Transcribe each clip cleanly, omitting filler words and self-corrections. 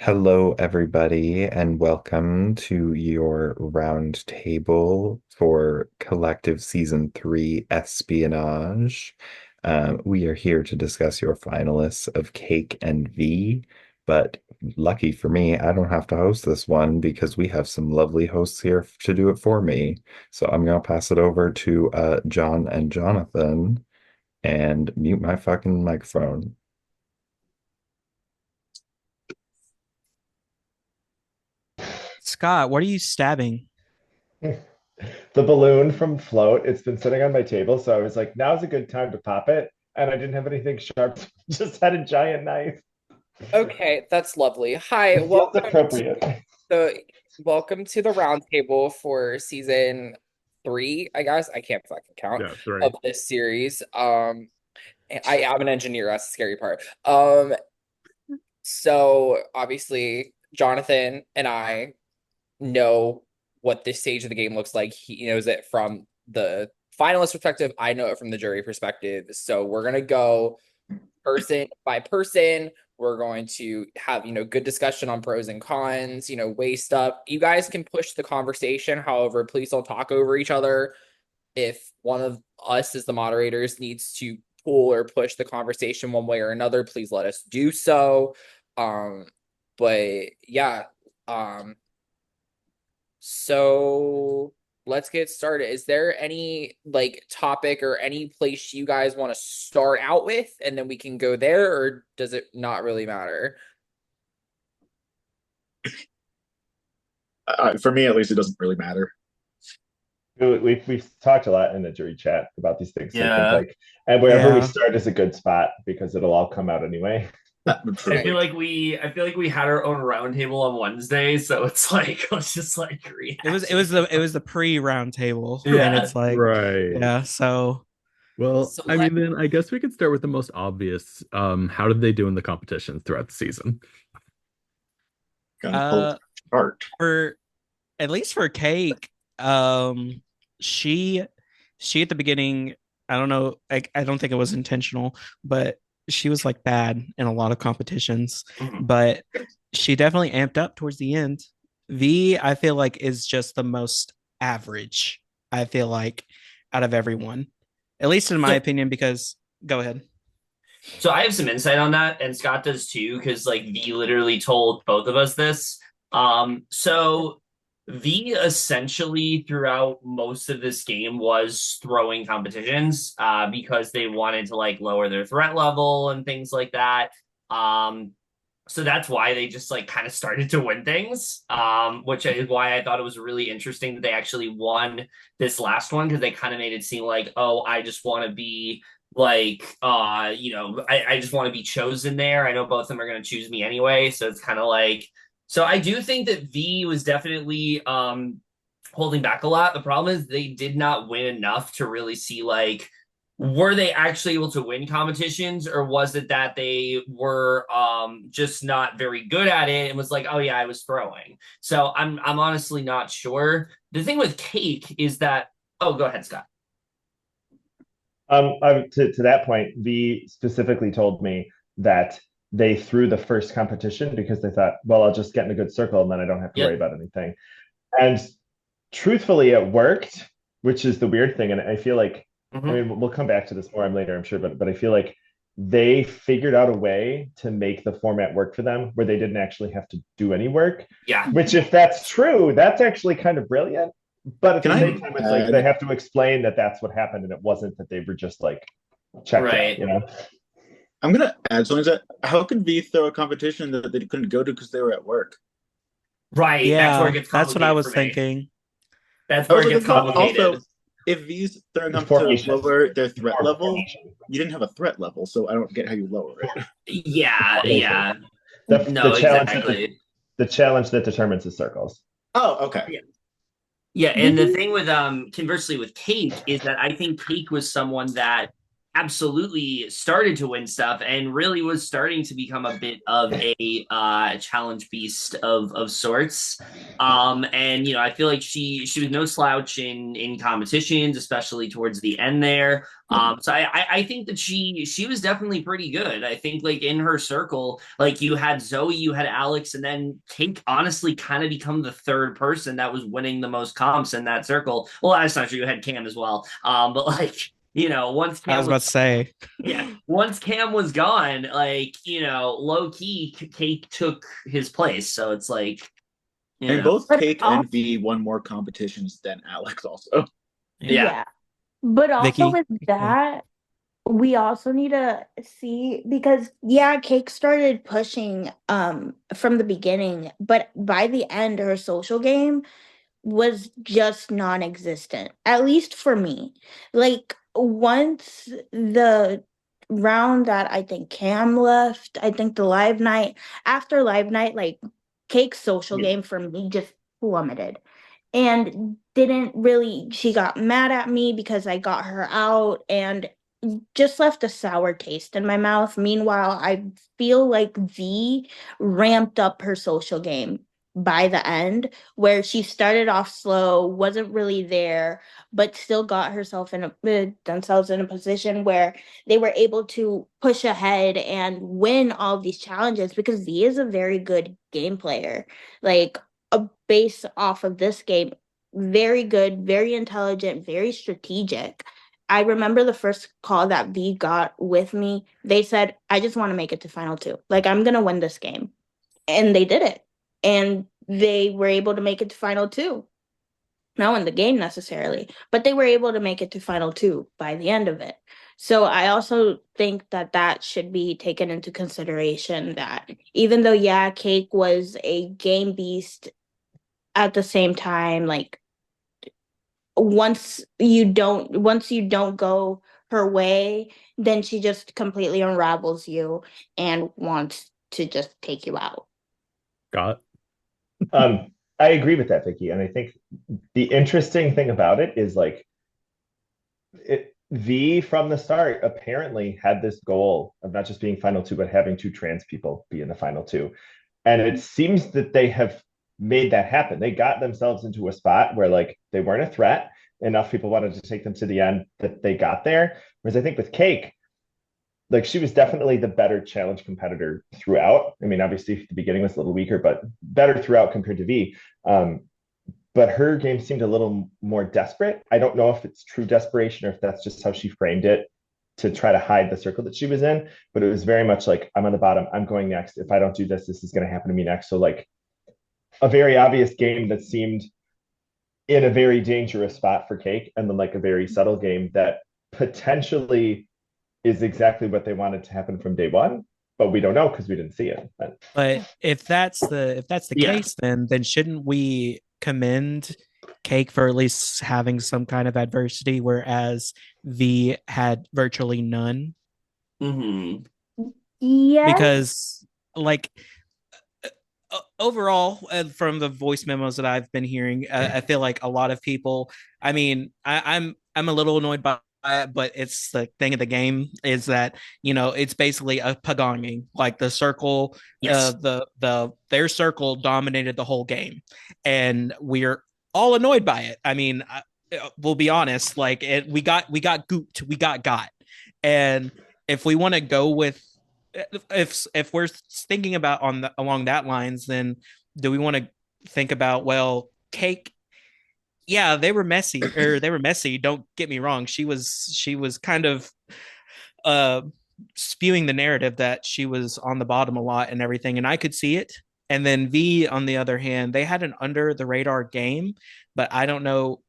Hello, everybody, and welcome to your roundtable for Collective Season 3 Espionage. We are here to discuss your finalists of Cake and V, but lucky for me, I don't have to host this one because we have some lovely hosts here to do it for me. So I'm going to pass it over to John and Jonathan and mute my fucking microphone. Scott, what are you stabbing? The balloon from Float. It's been sitting on my table, so I was like, now's a good time to pop it. And I didn't have anything sharp, just had a giant knife. Okay, that's lovely. Hi, It feels appropriate. the welcome to the round table for season three, I guess. I can't fucking count Yeah, three. of this series. I am an engineer, that's the scary part. So obviously Jonathan and I know what this stage of the game looks like. He knows it from the finalist perspective. I know it from the jury perspective. So we're gonna go person by person. We're going to have, good discussion on pros and cons, weigh stuff. You guys can push the conversation. However, please don't talk over each other. If one of us as the moderators needs to pull or push the conversation one way or another, please let us do so. Um, but yeah, so let's get started. Is there any topic or any place you guys want to start out with, and then we can go there, or does it not really matter? For me, at least, it doesn't really matter. We've talked a lot in the jury chat about these things. So I think Yeah. and wherever we Yeah. start is a good spot because it'll all come out anyway. I feel like we had our own roundtable on Wednesday, so it's like let's just react. It was the pre-round table. Yeah. And it's like, Right. yeah, so Well, So I mean, then I guess we could start with the most obvious. How did they do in the competitions throughout the season? uh Art. for at least for Cake, she at the beginning, I don't know, I don't think it was intentional, but she was like bad in a lot of competitions, Mhm. but she definitely amped up towards the end. V, I feel like, is just the most average, I feel like, out of everyone, at least in my So, opinion, because go ahead. so I have some insight on that, and Scott does too, because V literally told both of us this. So V essentially throughout most of this game was throwing competitions, because they wanted to lower their threat level and things like that. Um, so that's why they just kind of started to win things, which is why I thought it was really interesting that they actually won this last one, because they kind of made it seem like, oh, I just want to be I just want to be chosen there. I know both of them are going to choose me anyway, so it's kind of so I do think that V was definitely holding back a lot. The problem is they did not win enough to really see were they actually able to win competitions, or was it that they were just not very good at it and was like, oh yeah, I was throwing. So I'm honestly not sure. The thing with Cake is that, oh, go ahead, Scott. To that point, V specifically told me that they threw the first competition because they thought, well, I'll just get in a good circle and then I don't have to worry Yep. about anything. And truthfully, it worked, which is the weird thing. And I feel like, I Mhm. mean, we'll come back to this more later, I'm sure, but I feel like they figured out a way to make the format work for them where they didn't actually have to do any work. Yeah. Which, if that's true, that's actually kind of brilliant. But at Can the I same time, it's like they have to explain that that's what happened, and it wasn't that they were just checked out, Right. you know? I'm gonna add something to that. How could V throw a competition that they couldn't go to because they were at work? Right. That's where it Yeah, gets that's what I complicated was for me. thinking. That's I where was it looking gets for also, complicated. if V's throwing The them to formation. lower their threat Form- level, formation. you didn't have a threat level, so I don't get how you lower it. Yeah, Formation. yeah. The No, challenge exactly. the challenge that determines the circles. Oh, okay. Yeah. Yeah, and the thing with conversely with Cake is that I think Cake was someone that absolutely started to win stuff and really was starting to become a bit of a challenge beast of sorts. And I feel like she was no slouch in competitions, especially towards the end there. So I think that she was definitely pretty good. I think like in her circle, like you had Zoe, you had Alex, and then Cake honestly kind of become the third person that was winning the most comps in that circle. Well, that's not true. You had Cam as well. But like once I Cam was was about to say. yeah, once Cam was gone, like low key, Cake took his place. So it's like you And know, both But Cake and V won more competitions than Alex also. yeah, yeah. But also Vicky. with that, we also need to see because yeah, Cake started pushing from the beginning, but by the end her social game was just non-existent, at least for me. Like once the round that I think Cam left, I think the live night, after live night, like Cake's social yeah. game for me just plummeted and didn't really, she got mad at me because I got her out and just left a sour taste in my mouth. Meanwhile, I feel like V ramped up her social game by the end, where she started off slow, wasn't really there, but still got herself in themselves in a position where they were able to push ahead and win all of these challenges because V is a very good game player. Like a base off of this game, very good, very intelligent, very strategic. I remember the first call that V got with me. They said, I just want to make it to final two. Like, I'm going to win this game. And they did it. And they were able to make it to final two. Not win the game necessarily, but they were able to make it to final two by the end of it. So I also think that that should be taken into consideration that even though, yeah, Cake was a game beast at the same time, like once you don't go her way, then she just completely unravels you and wants to just take you out. Got I agree with that, Vicky. And I think the interesting thing about it is like V from the start apparently had this goal of not just being final two, but having two trans people be in the final two. And it seems that they have made that happen. They got themselves into a spot where like they weren't a threat. Enough people wanted to take them to the end that they got there. Whereas I think with Cake, like she was definitely the better challenge competitor throughout. I mean, obviously the beginning was a little weaker, but better throughout compared to V. But her game seemed a little more desperate. I don't know if it's true desperation or if that's just how she framed it to try to hide the circle that she was in. But it was very much like, I'm on the bottom, I'm going next. If I don't do this, this is going to happen to me next. So, like, a very obvious game that seemed in a very dangerous spot for Cake, and then like a very subtle game that potentially is exactly what they wanted to happen from day one, but we don't know because we didn't see it. But if that's the Yeah. case, then shouldn't we commend Cake for at least having some kind of adversity, whereas V had virtually none? Mm-hmm. Yes. Because like overall, from the voice memos that I've been hearing, I feel like a lot of people. I mean, I'm a little annoyed by it, but it's the thing of the game is that it's basically a pagonging. Like the circle, Yes. their circle dominated the whole game, and we're all annoyed by it. I mean, we'll be honest. Like we got gooped, we got, and if we want to go with if we're thinking about along that lines, then do we want to think about, well, Cake, yeah, they were messy, don't get me wrong. She was kind of uh spewing the narrative that she was on the bottom a lot and everything, and I could see it. And then V, on the other hand, they had an under the radar game, but I don't know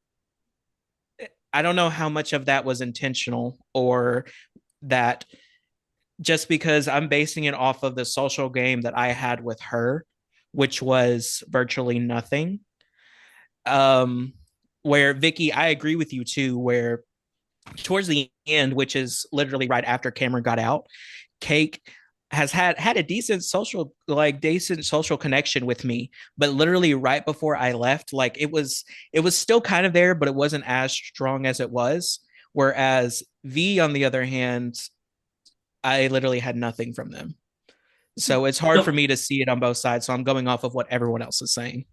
how much of that was intentional, or that just because I'm basing it off of the social game that I had with her, which was virtually nothing. Um, where Vicky, I agree with you too, where towards the end, which is literally right after Cameron got out, Cake has had a decent social connection with me, but literally right before I left, like it was still kind of there, but it wasn't as strong as it was. Whereas V, on the other hand, I literally had nothing from them. So it's hard for me to see it on both sides. So I'm going off of what everyone else is saying.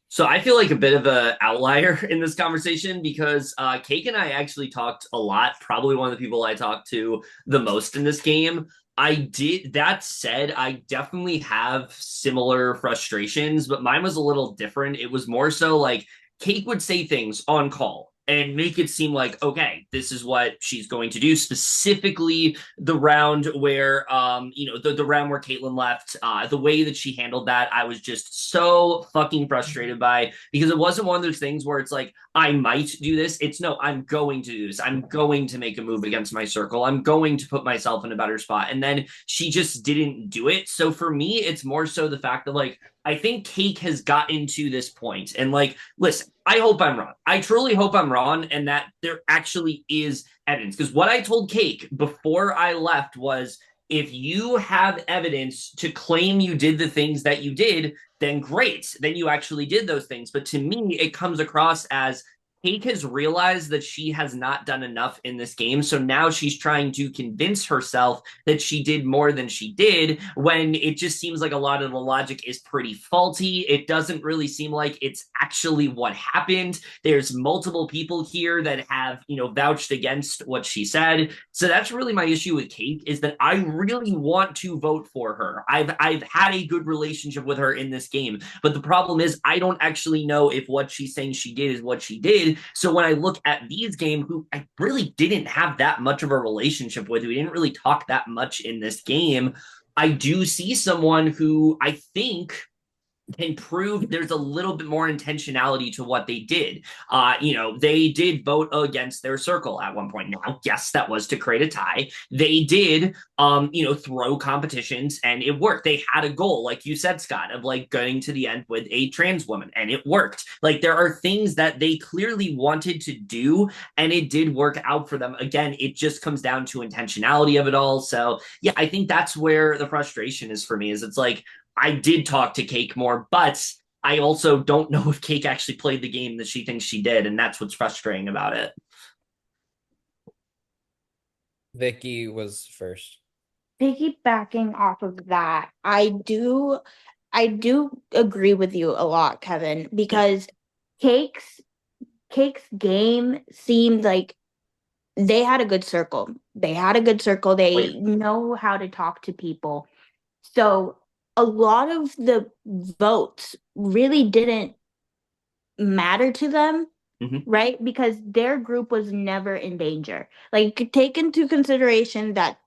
So I feel like a bit of an outlier in this conversation because Cake and I actually talked a lot. Probably one of the people I talked to the most in this game. I did. That said, I definitely have similar frustrations, but mine was a little different. It was more so like Cake would say things on call and make it seem like, okay, this is what she's going to do. Specifically, the round where, the round where Caitlyn left, the way that she handled that, I was just so fucking frustrated by, because it wasn't one of those things where it's like, I might do this. It's no, I'm going to do this. I'm going to make a move against my circle. I'm going to put myself in a better spot. And then she just didn't do it. So for me, it's more so the fact that, like, I think Cake has gotten to this point. And, like, listen, I hope I'm wrong. I truly hope I'm wrong and that there actually is evidence. Because what I told Cake before I left was, if you have evidence to claim you did the things that you did, then great. Then you actually did those things. But to me, it comes across as Cake has realized that she has not done enough in this game. So now she's trying to convince herself that she did more than she did, when it just seems like a lot of the logic is pretty faulty. It doesn't really seem like it's actually what happened. There's multiple people here that have, vouched against what she said. So that's really my issue with Cake, is that I really want to vote for her. I've had a good relationship with her in this game, but the problem is I don't actually know if what she's saying she did is what she did. So when I look at V's game, who I really didn't have that much of a relationship with, we didn't really talk that much in this game, I do see someone who I think can prove there's a little bit more intentionality to what they did. They did vote against their circle at one point. Now, yes, that was to create a tie. They did, throw competitions, and it worked. They had a goal, like you said, Scott, of like going to the end with a trans woman, and it worked. Like, there are things that they clearly wanted to do, and it did work out for them. Again, it just comes down to intentionality of it all. So yeah, I think that's where the frustration is for me, is it's like, I did talk to Cake more, but I also don't know if Cake actually played the game that she thinks she did, and that's what's frustrating about it. Vicky was first. Piggybacking off of that, I do agree with you a lot, Kevin, because Cake's game seemed like they had a good circle. They know how to talk to people. So a lot of the votes really didn't matter to them, right? Because their group was never in danger. Like, take into consideration that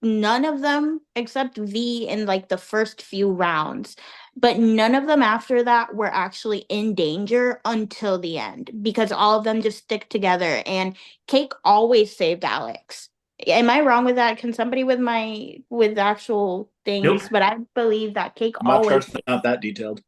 none of them, except V in like the first few rounds, but none of them after that were actually in danger until the end, because all of them just stick together, and Cake always saved Alex. Am I wrong with that? Can somebody with actual things? Nope. But I believe that Cake My always. chart's not that detailed.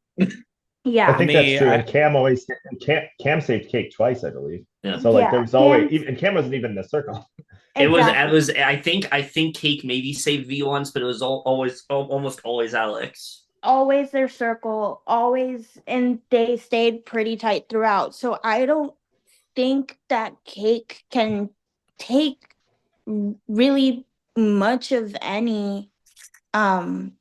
Yeah, I think that's true. And Cam saved Cake twice, I believe. Yeah. So like Yeah, there was always, Cam- and Cam wasn't even in the circle. exactly. I think Cake maybe saved V once, but it was almost always Alex. Always their circle, always, and they stayed pretty tight throughout. So I don't think that Cake can take really much of any I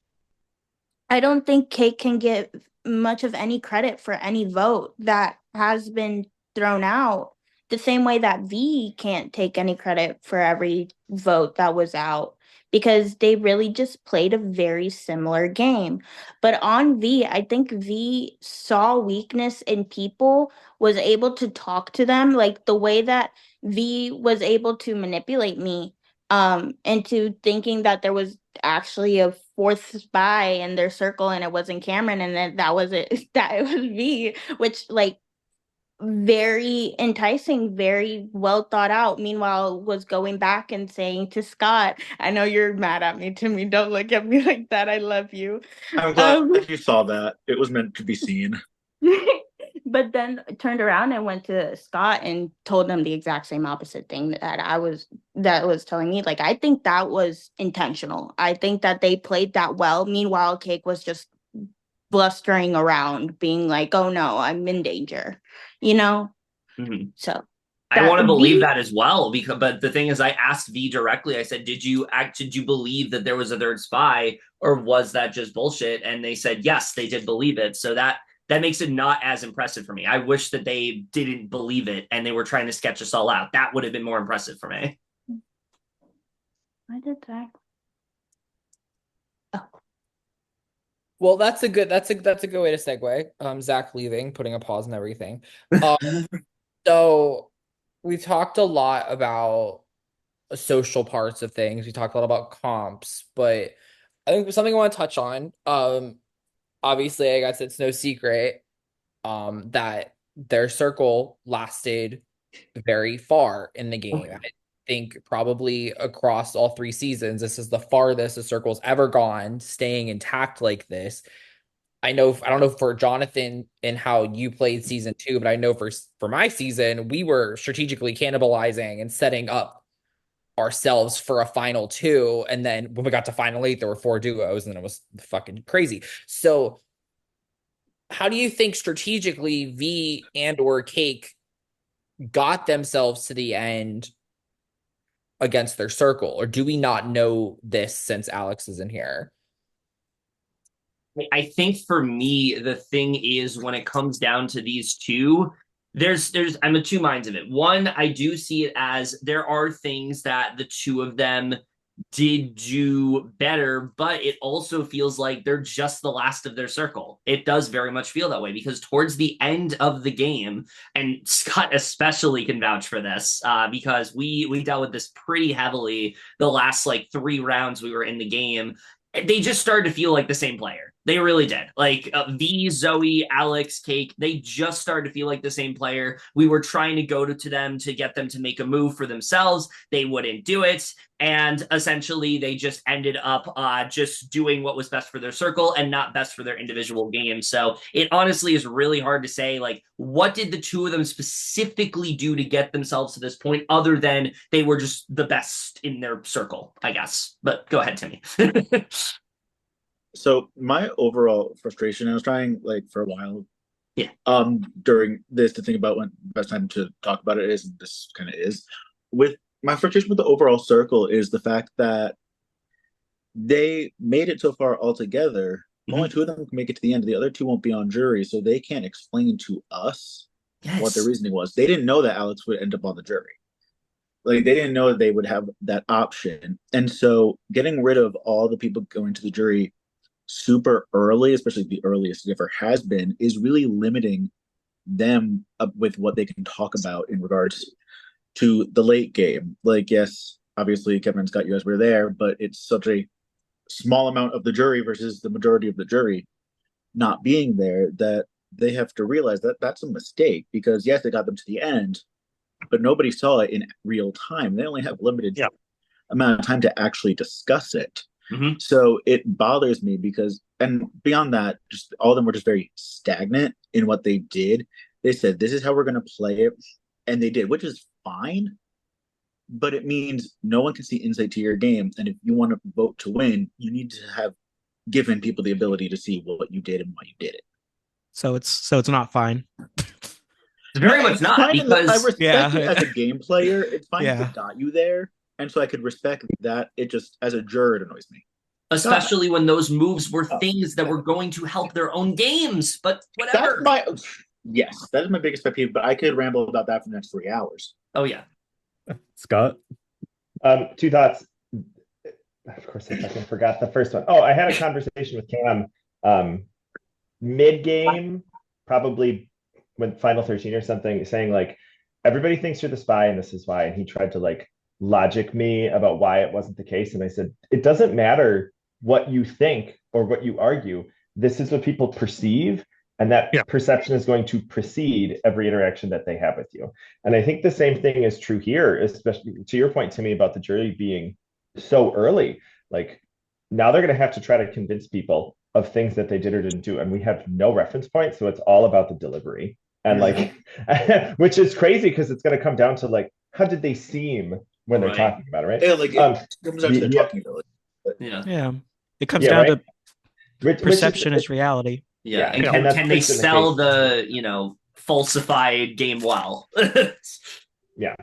don't think Cake can get much of any credit for any vote that has been thrown out, the same way that V can't take any credit for every vote that was out, because they really just played a very similar game. But on V, I think V saw weakness in people, was able to talk to them, like the way that V was able to manipulate me into thinking that there was actually a fourth spy in their circle and it wasn't Cameron, and then that was it, that it was V, which, like, very enticing, very well thought out. Meanwhile, was going back and saying to Scott, I know you're mad at me, Timmy, don't look at me like that, I love you. I'm glad you saw that. It was meant to be seen. But then turned around and went to Scott and told him the exact same opposite thing that was telling me. Like, I think that was intentional. I think that they played that well. Meanwhile, Cake was just blustering around, being like, oh no, I'm in danger, you know? Mm-hmm. So I want to believe V that as well, but the thing is, I asked V directly. I said, Did you believe that there was a third spy, or was that just bullshit?" And they said yes, they did believe it. So that makes it not as impressive for me. I wish that they didn't believe it and they were trying to sketch us all out. That would have been more impressive for me. I did that. Oh. Well, that's a good way to segue. Zach leaving, putting a pause and everything. So we talked a lot about social parts of things. We talked a lot about comps, but I think something I want to touch on. Obviously, I guess it's no secret that their circle lasted very far in the game. I think probably across all 3 seasons, this is the farthest the circle's ever gone, staying intact like this. I don't know for Jonathan and how you played season 2, but I know for my season, we were strategically cannibalizing and setting up ourselves for a final 2. And then when we got to final 8, there were 4 duos, and it was fucking crazy. So how do you think strategically V and or Cake got themselves to the end against their circle? Or do we not know this since Alex is in here? I think for me, the thing is when it comes down to these two, there's I'm of two minds of it. One, I do see it as there are things that the two of them did do better, but it also feels like they're just the last of their circle. It does very much feel that way because towards the end of the game, and Scott especially can vouch for this, because we dealt with this pretty heavily the last like 3 rounds we were in the game. They just started to feel like the same player. They really did. Like V, Zoe, Alex, Cake, they just started to feel like the same player. We were trying to go to them to get them to make a move for themselves. They wouldn't do it. And essentially, they just ended up just doing what was best for their circle and not best for their individual game. So it honestly is really hard to say, like, what did the two of them specifically do to get themselves to this point other than they were just the best in their circle, I guess. But go ahead, Timmy. So my overall frustration, I was trying like for a while, Yeah. During this to think about when the best time to talk about it is, and this kind of is. With my frustration with the overall circle is the fact that they made it so far altogether. Only 2 of them can make it to the end. The other 2 won't be on jury, so they can't explain to us what their reasoning was. They didn't know that Alex would end up on the jury. Like they didn't know that they would have that option. And so getting rid of all the people going to the jury super early, especially the earliest it ever has been, is really limiting them with what they can talk about in regards to the late game. Like, yes, obviously Kevin and Scott, you guys were there, but it's such a small amount of the jury versus the majority of the jury not being there that they have to realize that that's a mistake because yes, they got them to the end, but nobody saw it in real time. They only have limited amount of time to actually discuss it. So it bothers me because, and beyond that, just all of them were just very stagnant in what they did. They said, this is how we're going to play it. And they did, which is fine. But it means no one can see insight to your game. And if you want to vote to win, you need to have given people the ability to see what you did and why you did it. So it's not fine. It's very much not, because I respect it as a game player. It's fine if it got you there. And so I could respect that. It just, as a juror, it annoys me. Especially when those moves were things that were going to help their own games, but whatever. Yes, that is my biggest pet peeve, but I could ramble about that for the next 3 hours. Oh, yeah. Scott? 2 thoughts. Of course, I fucking forgot the first one. Oh, I had a conversation with Cam mid-game, probably when Final 13 or something, saying like, everybody thinks you're the spy and this is why. And he tried to like logic me about why it wasn't the case. And I said, it doesn't matter what you think or what you argue. This is what people perceive. And that perception is going to precede every interaction that they have with you. And I think the same thing is true here, especially to your point, Timmy, about the jury being so early. Like now they're going to have to try to convince people of things that they did or didn't do. And we have no reference point. So it's all about the delivery. And like, which is crazy because it's going to come down to like, how did they seem when they're talking about it, right? Yeah, like it comes down to talking about it. Yeah. It comes down to perception is is reality. Yeah. And can they sell the, falsified game well? Yeah.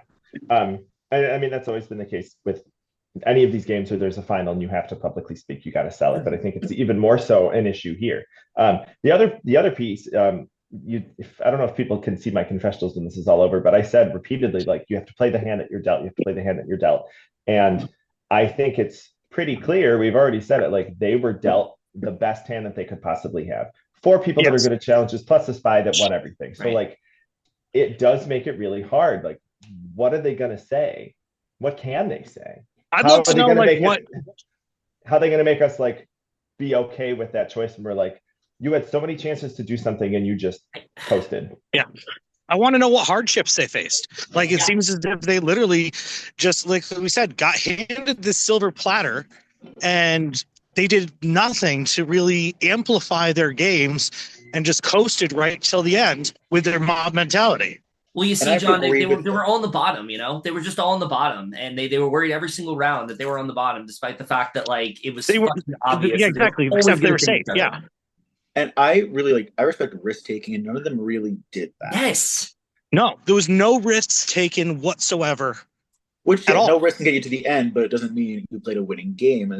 I mean, that's always been the case with any of these games where there's a final and you have to publicly speak, you got to sell it. But I think it's even more so an issue here. The other piece, I don't know if people can see my confessionals when this is all over, but I said repeatedly, like, you have to play the hand that you're dealt. You have to play the hand that you're dealt. And I think it's pretty clear. We've already said it. Like, they were dealt the best hand that they could possibly have. Four people that are good at challenges plus a spy that won everything. So like, it does make it really hard. Like, what are they going to say? What can they say? I'd love to know, like, how are they going to make us, like, be okay with that choice? And we're like, you had so many chances to do something and you just coasted. Yeah. I want to know what hardships they faced. Like, it seems as if they literally just, like we said, got handed this silver platter and they did nothing to really amplify their games and just coasted right till the end with their mob mentality. Well, you see, John, they were all on the bottom, you know? They were just all on the bottom, and they were worried every single round that they were on the bottom, despite the fact that, like, it was obvious. Yeah, exactly, except they were safe, yeah. And I respect risk-taking, and none of them really did that. Yes! No, there was no risks taken whatsoever. Which, no risk can get you to the end, but it doesn't mean you played a winning game.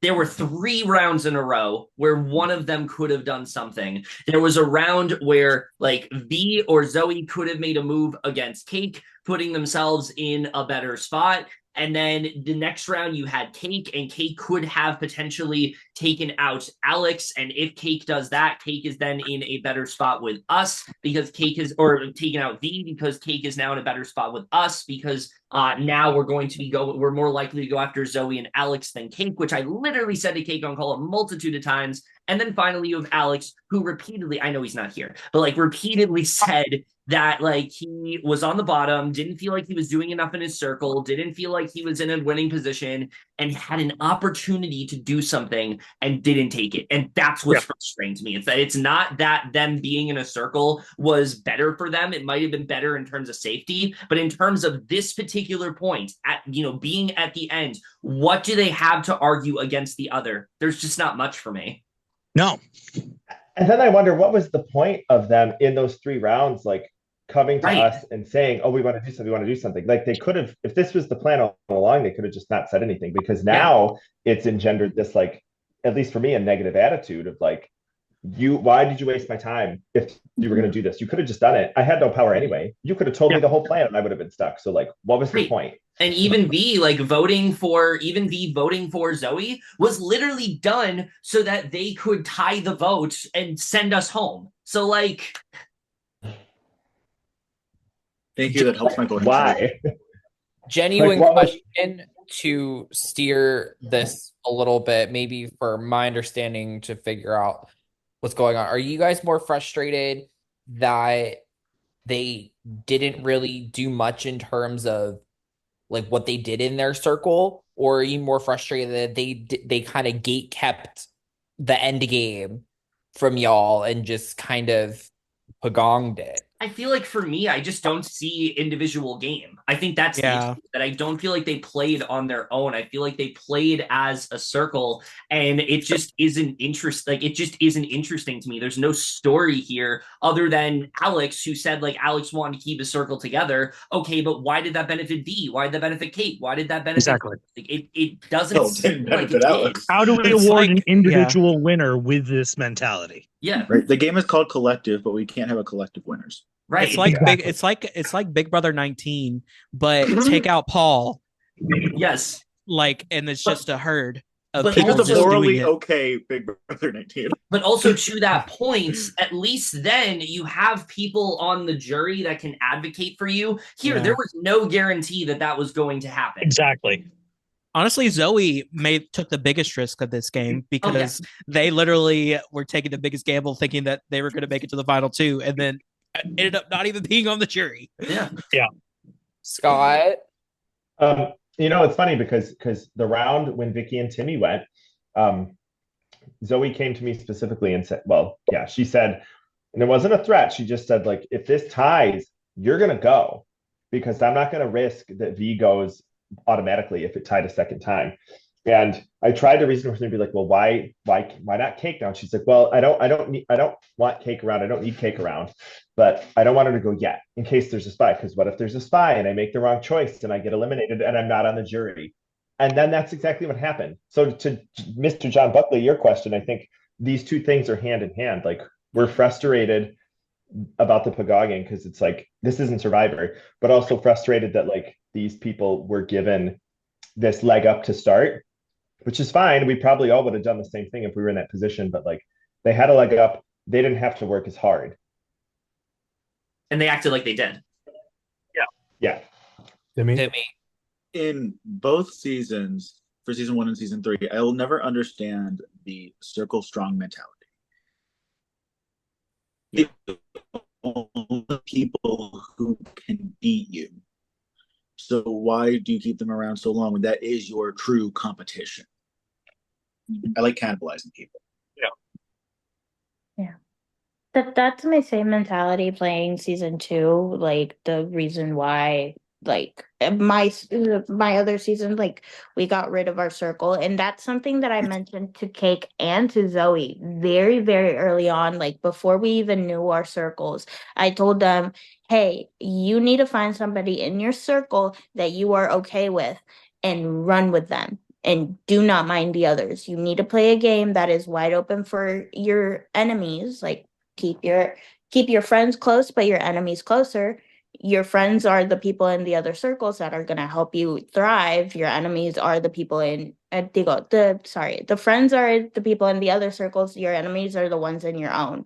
There were 3 rounds in a row where one of them could have done something. There was a round where, like, V or Zoe could have made a move against Cake, putting themselves in a better spot. And then the next round you had Cake, and Cake could have potentially taken out Alex. And if Cake does that, Cake is then in a better spot with us because Cake is, or taken out V because Cake is now in a better spot with us because now we're going to be we're more likely to go after Zoe and Alex than Cake, which I literally said to Cake on call a multitude of times. And then finally you have Alex, who repeatedly, I know he's not here, but like repeatedly said that like he was on the bottom, didn't feel like he was doing enough in his circle, didn't feel like he was in a winning position, and had an opportunity to do something and didn't take it. And that's what's frustrating to me. It's that it's not that them being in a circle was better for them. It might have been better in terms of safety, but in terms of this particular point, at being at the end, what do they have to argue against the other? There's just not much for me. No. And then I wonder, what was the point of them in those 3 rounds, like, coming to us and saying, oh, we want to do something, we want to do something. Like, they could have, if this was the plan all along, they could have just not said anything, because now it's engendered this, like, at least for me, a negative attitude of like, why did you waste my time if you were going to do this? You could have just done it. I had no power anyway. You could have told me the whole plan and I would have been stuck. So like, what was the point? And even V voting for Zoe was literally done so that they could tie the vote and send us home. So like, thank you. That helps my voting. Why? Genuine question to steer this a little bit, maybe for my understanding to figure out what's going on. Are you guys more frustrated that they didn't really do much in terms of like what they did in their circle, or are you more frustrated that they kind of gate kept the end game from y'all and just kind of pagonged it? I feel like for me, I just don't see individual game. I think that's the issue, that I don't feel like they played on their own. I feel like they played as a circle, and it just isn't interesting to me. There's no story here other than Alex, who said like Alex wanted to keep his circle together. Okay, but why did that benefit V? Why did that benefit Kate? Why did that benefit? Exactly. It doesn't seem like it Alex. How do we award an individual winner with this mentality? Yeah. Right. The game is called collective, but we can't have a collective winners. Right. It's like it's like Big Brother 19, but take out Paul. Yes. Like, and it's just a herd of But people It's just a morally doing it. okay Big Brother 19. But also to that point, at least then you have people on the jury that can advocate for you. Here, there was no guarantee that was going to happen. Exactly. Honestly, Zoe took the biggest risk of this game because they literally were taking the biggest gamble, thinking that they were going to make it to the final 2, and then ended up not even being on the jury. Yeah. Scott? It's funny because the round when Vicky and Timmy went, Zoe came to me specifically and said, she said, and it wasn't a threat. She just said, like, if this ties, you're going to go, because I'm not going to risk that V goes automatically if it tied a second time. And I tried to reason with her and be like, well, why not Cake now? And she's like, well, I don't want Cake around. I don't need Cake around, but I don't want her to go yet in case there's a spy. Because what if there's a spy and I make the wrong choice and I get eliminated and I'm not on the jury? And then that's exactly what happened. So to Mr. John Buckley, your question, I think these two things are hand in hand. Like we're frustrated about the Pagogging because it's like this isn't Survivor, but also frustrated that like these people were given this leg up to start, which is fine. We probably all would have done the same thing if we were in that position, but like they had a leg up. They didn't have to work as hard. And they acted like they did. Yeah. Timmy. In both seasons, for season 1 and season 3, I will never understand the circle strong mentality. The only people who can beat you. So why do you keep them around so long when that is your true competition? I like cannibalizing people. Yeah. That's my same mentality playing season 2. Like the reason why, like my other season, like we got rid of our circle, and that's something that I mentioned to Cake and to Zoe very, very early on, like before we even knew our circles. I told them, "Hey, you need to find somebody in your circle that you are okay with, and run with them." And do not mind the others. You need to play a game that is wide open for your enemies. Like keep your friends close, but your enemies closer. Your friends are the people in the other circles that are gonna help you thrive. Your enemies are the people in the friends are the people in the other circles. Your enemies are the ones in your own.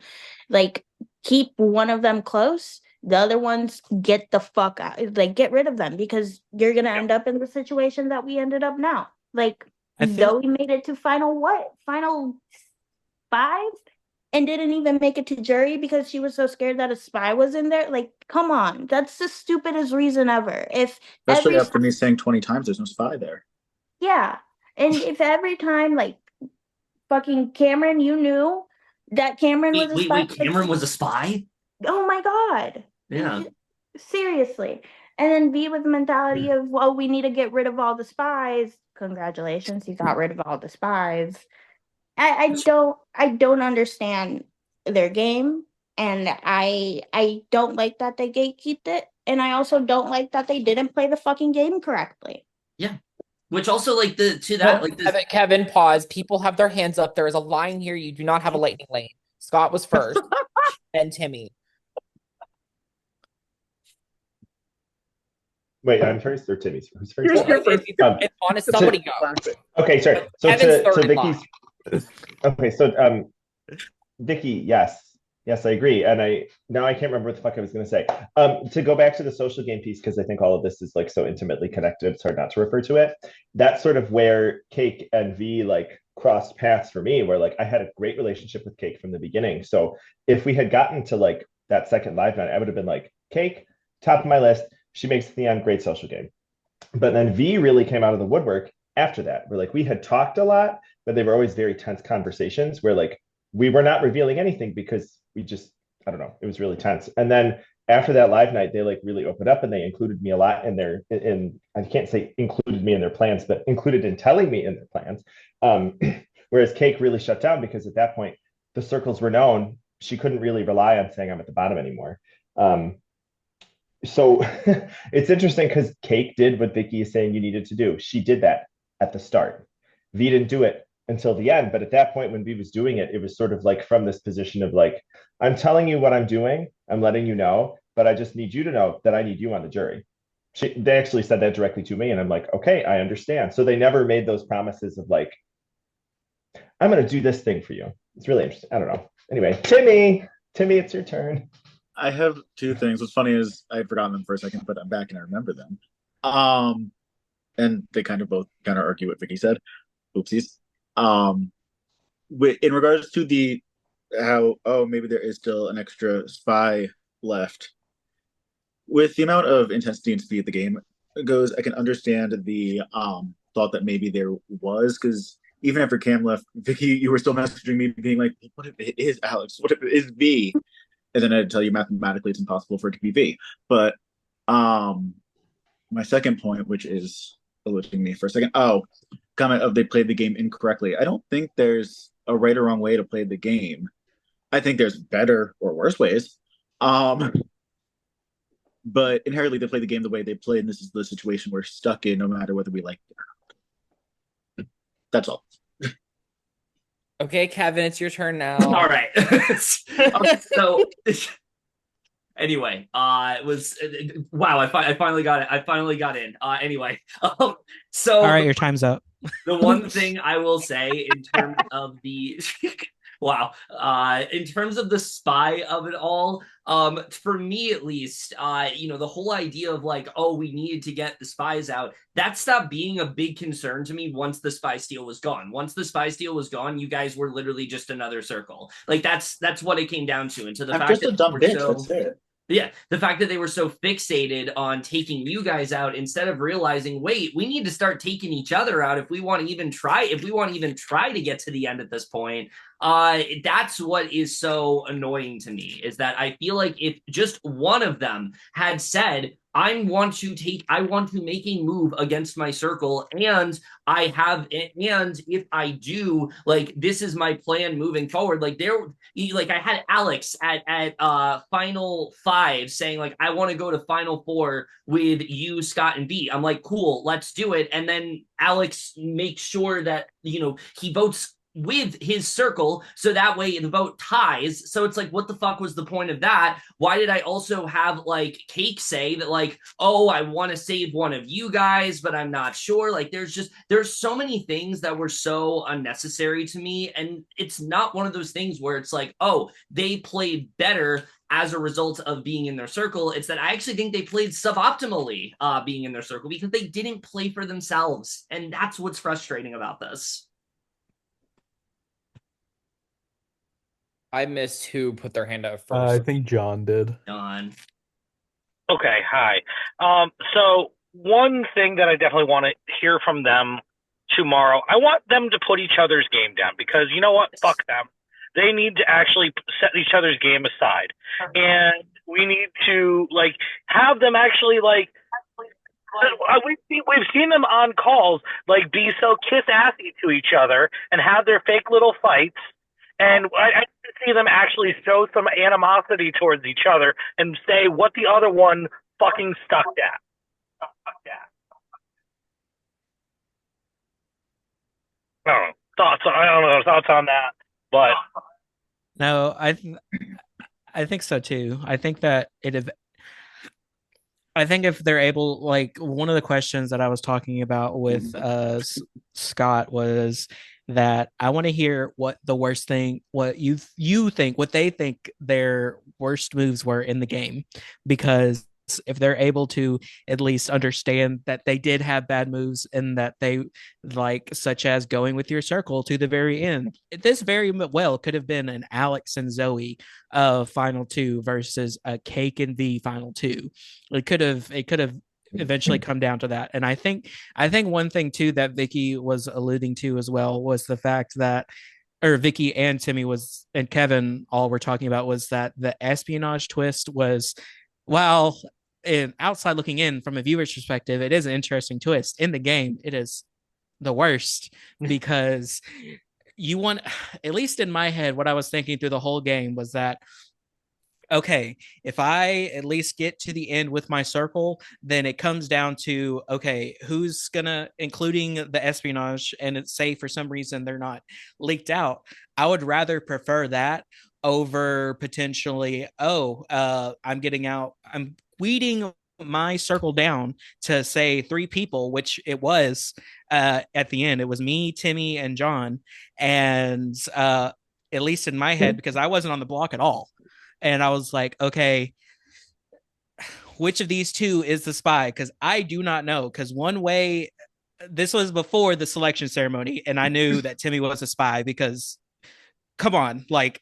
Like keep one of them close. The other ones get the fuck out. Like get rid of them because you're gonna end up in the situation that we ended up now. Like Zoe made it to final 5 and didn't even make it to jury because she was so scared that a spy was in there. Like, come on, that's the stupidest reason ever. If Especially every after me saying 20 times there's no spy there. Yeah, and if every time like fucking Cameron, you knew that Cameron was a spy. Cameron was a spy? Oh my god. Yeah. Seriously. And then V with the mentality of, well, we need to get rid of all the spies. Congratulations, you got rid of all the spies. I don't understand their game, and I don't like that they gatekeeped it, and I also don't like that they didn't play the fucking game correctly. Yeah. Which also like to that like this Kevin, pause. People have their hands up. There is a line here. You do not have a lightning lane. Scott was first, then Timmy. Wait, I'm first or Timmy's? Who's first? It's honest, somebody go. Okay, sorry. So Kevin's to third Vicky's. Okay, so Vicky, yes, I agree, and I can't remember what the fuck I was going to say. To go back to the social game piece because I think all of this is like so intimately connected. It's hard not to refer to it. That's sort of where Cake and V like crossed paths for me, where like I had a great relationship with Cake from the beginning. So if we had gotten to like that second live night, I would have been like, Cake, top of my list. She makes the end great social game. But then V really came out of the woodwork after that. Where like we had talked a lot, but they were always very tense conversations where like we were not revealing anything because we just, I don't know, it was really tense. And then after that live night, they like really opened up and they included me a lot in I can't say included me in their plans, but included in telling me in their plans. Whereas Cake really shut down because at that point the circles were known. She couldn't really rely on saying I'm at the bottom anymore. So it's interesting because Cake did what Vicky is saying you needed to do. She did that at the start. V didn't do it until the end. But at that point, when V was doing it, it was sort of like from this position of like, I'm telling you what I'm doing. I'm letting you know, but I just need you to know that I need you on the jury. They actually said that directly to me. And I'm like, okay, I understand. So they never made those promises of like, I'm going to do this thing for you. It's really interesting. I don't know. Anyway, Timmy, it's your turn. I have two things. What's funny is I had forgotten them for a second, but I'm back and I remember them. And they kind of both kind of argue what Vicky said. Oopsies. In regards to the how maybe there is still an extra spy left. With the amount of intensity and speed the game goes, I can understand the thought that maybe there was, because even after Cam left, Vicky, you were still messaging me being like, what if it is Alex? What if it is V? And then I'd tell you mathematically it's impossible for it to be V. But my second point, which is eluding me for a second. comment of they played the game incorrectly. I don't think there's a right or wrong way to play the game. I think there's better or worse ways. But inherently they play the game the way they play, and this is the situation we're stuck in, no matter whether we like it or not. That's all. Okay, Kevin, it's your turn now. All right. So anyway, it was wow. I finally got it. I finally got in. Anyway, so All right, your time's up. the one thing I will say in terms of the wow, in terms of the spy of it all, for me at least, the whole idea of like, oh, we needed to get the spies out, that stopped being a big concern to me once the spy steal was gone. Once the spy steal was gone, you guys were literally just another circle. Like that's what it came down to. And to the I'm fact just that a dumb bitch. so, That's it. yeah, the fact that they were so fixated on taking you guys out instead of realizing, wait, we need to start taking each other out if we want to even try to get to the end at this point. That's what is so annoying to me, is that I feel like if just one of them had said, I want to make a move against my circle, and if I do, like, this is my plan moving forward. Like I had Alex at final 5 saying like, I want to go to final 4 with you, Scott, and B. I'm like, cool, let's do it. And then Alex makes sure that he votes with his circle, so that way the vote ties. So it's like, what the fuck was the point of that? Why did I also have like Cake say that like, oh, I want to save one of you guys, but I'm not sure? Like there's so many things that were so unnecessary to me, and it's not one of those things where it's like, oh, they played better as a result of being in their circle. It's that I actually think they played suboptimally being in their circle, because they didn't play for themselves, and that's what's frustrating about this. I missed who put their hand up first. I think John did. John. Okay, hi. So one thing that I definitely want to hear from them tomorrow, I want them to put each other's game down, because you know what? Fuck them. They need to actually set each other's game aside. And we need to like have them actually like we've seen them on calls like be so kiss assy to each other and have their fake little fights. And I see them actually show some animosity towards each other and say what the other one fucking stuck at. I don't know thoughts on that, but No, I think so too. I think that I think if they're able, like one of the questions that I was talking about with Scott was that I want to hear what the worst thing, what you think, what they think their worst moves were in the game, because if they're able to at least understand that they did have bad moves and that they like, such as going with your circle to the very end, this very well could have been an Alex and Zoe final 2 versus a Cake and V final 2. It could have eventually come down to that. And I think one thing too that Vicky was alluding to as well was the fact that, or Vicky and Timmy and Kevin all were talking about, was that the espionage twist was, well, in outside looking in from a viewer's perspective, it is an interesting twist. In the game, it is the worst, because you want, at least in my head, what I was thinking through the whole game was that, okay, if I at least get to the end with my circle, then it comes down to, okay, who's gonna, including the espionage, and it's say for some reason they're not leaked out. I would rather prefer that over potentially, I'm weeding my circle down to say 3 people, which it was at the end. It was me, Timmy, and John. And at least in my head, because I wasn't on the block at all. And I was like, okay, which of these 2 is the spy? Because I do not know. Because one way, this was before the selection ceremony, and I knew that Timmy was a spy, because come on, like,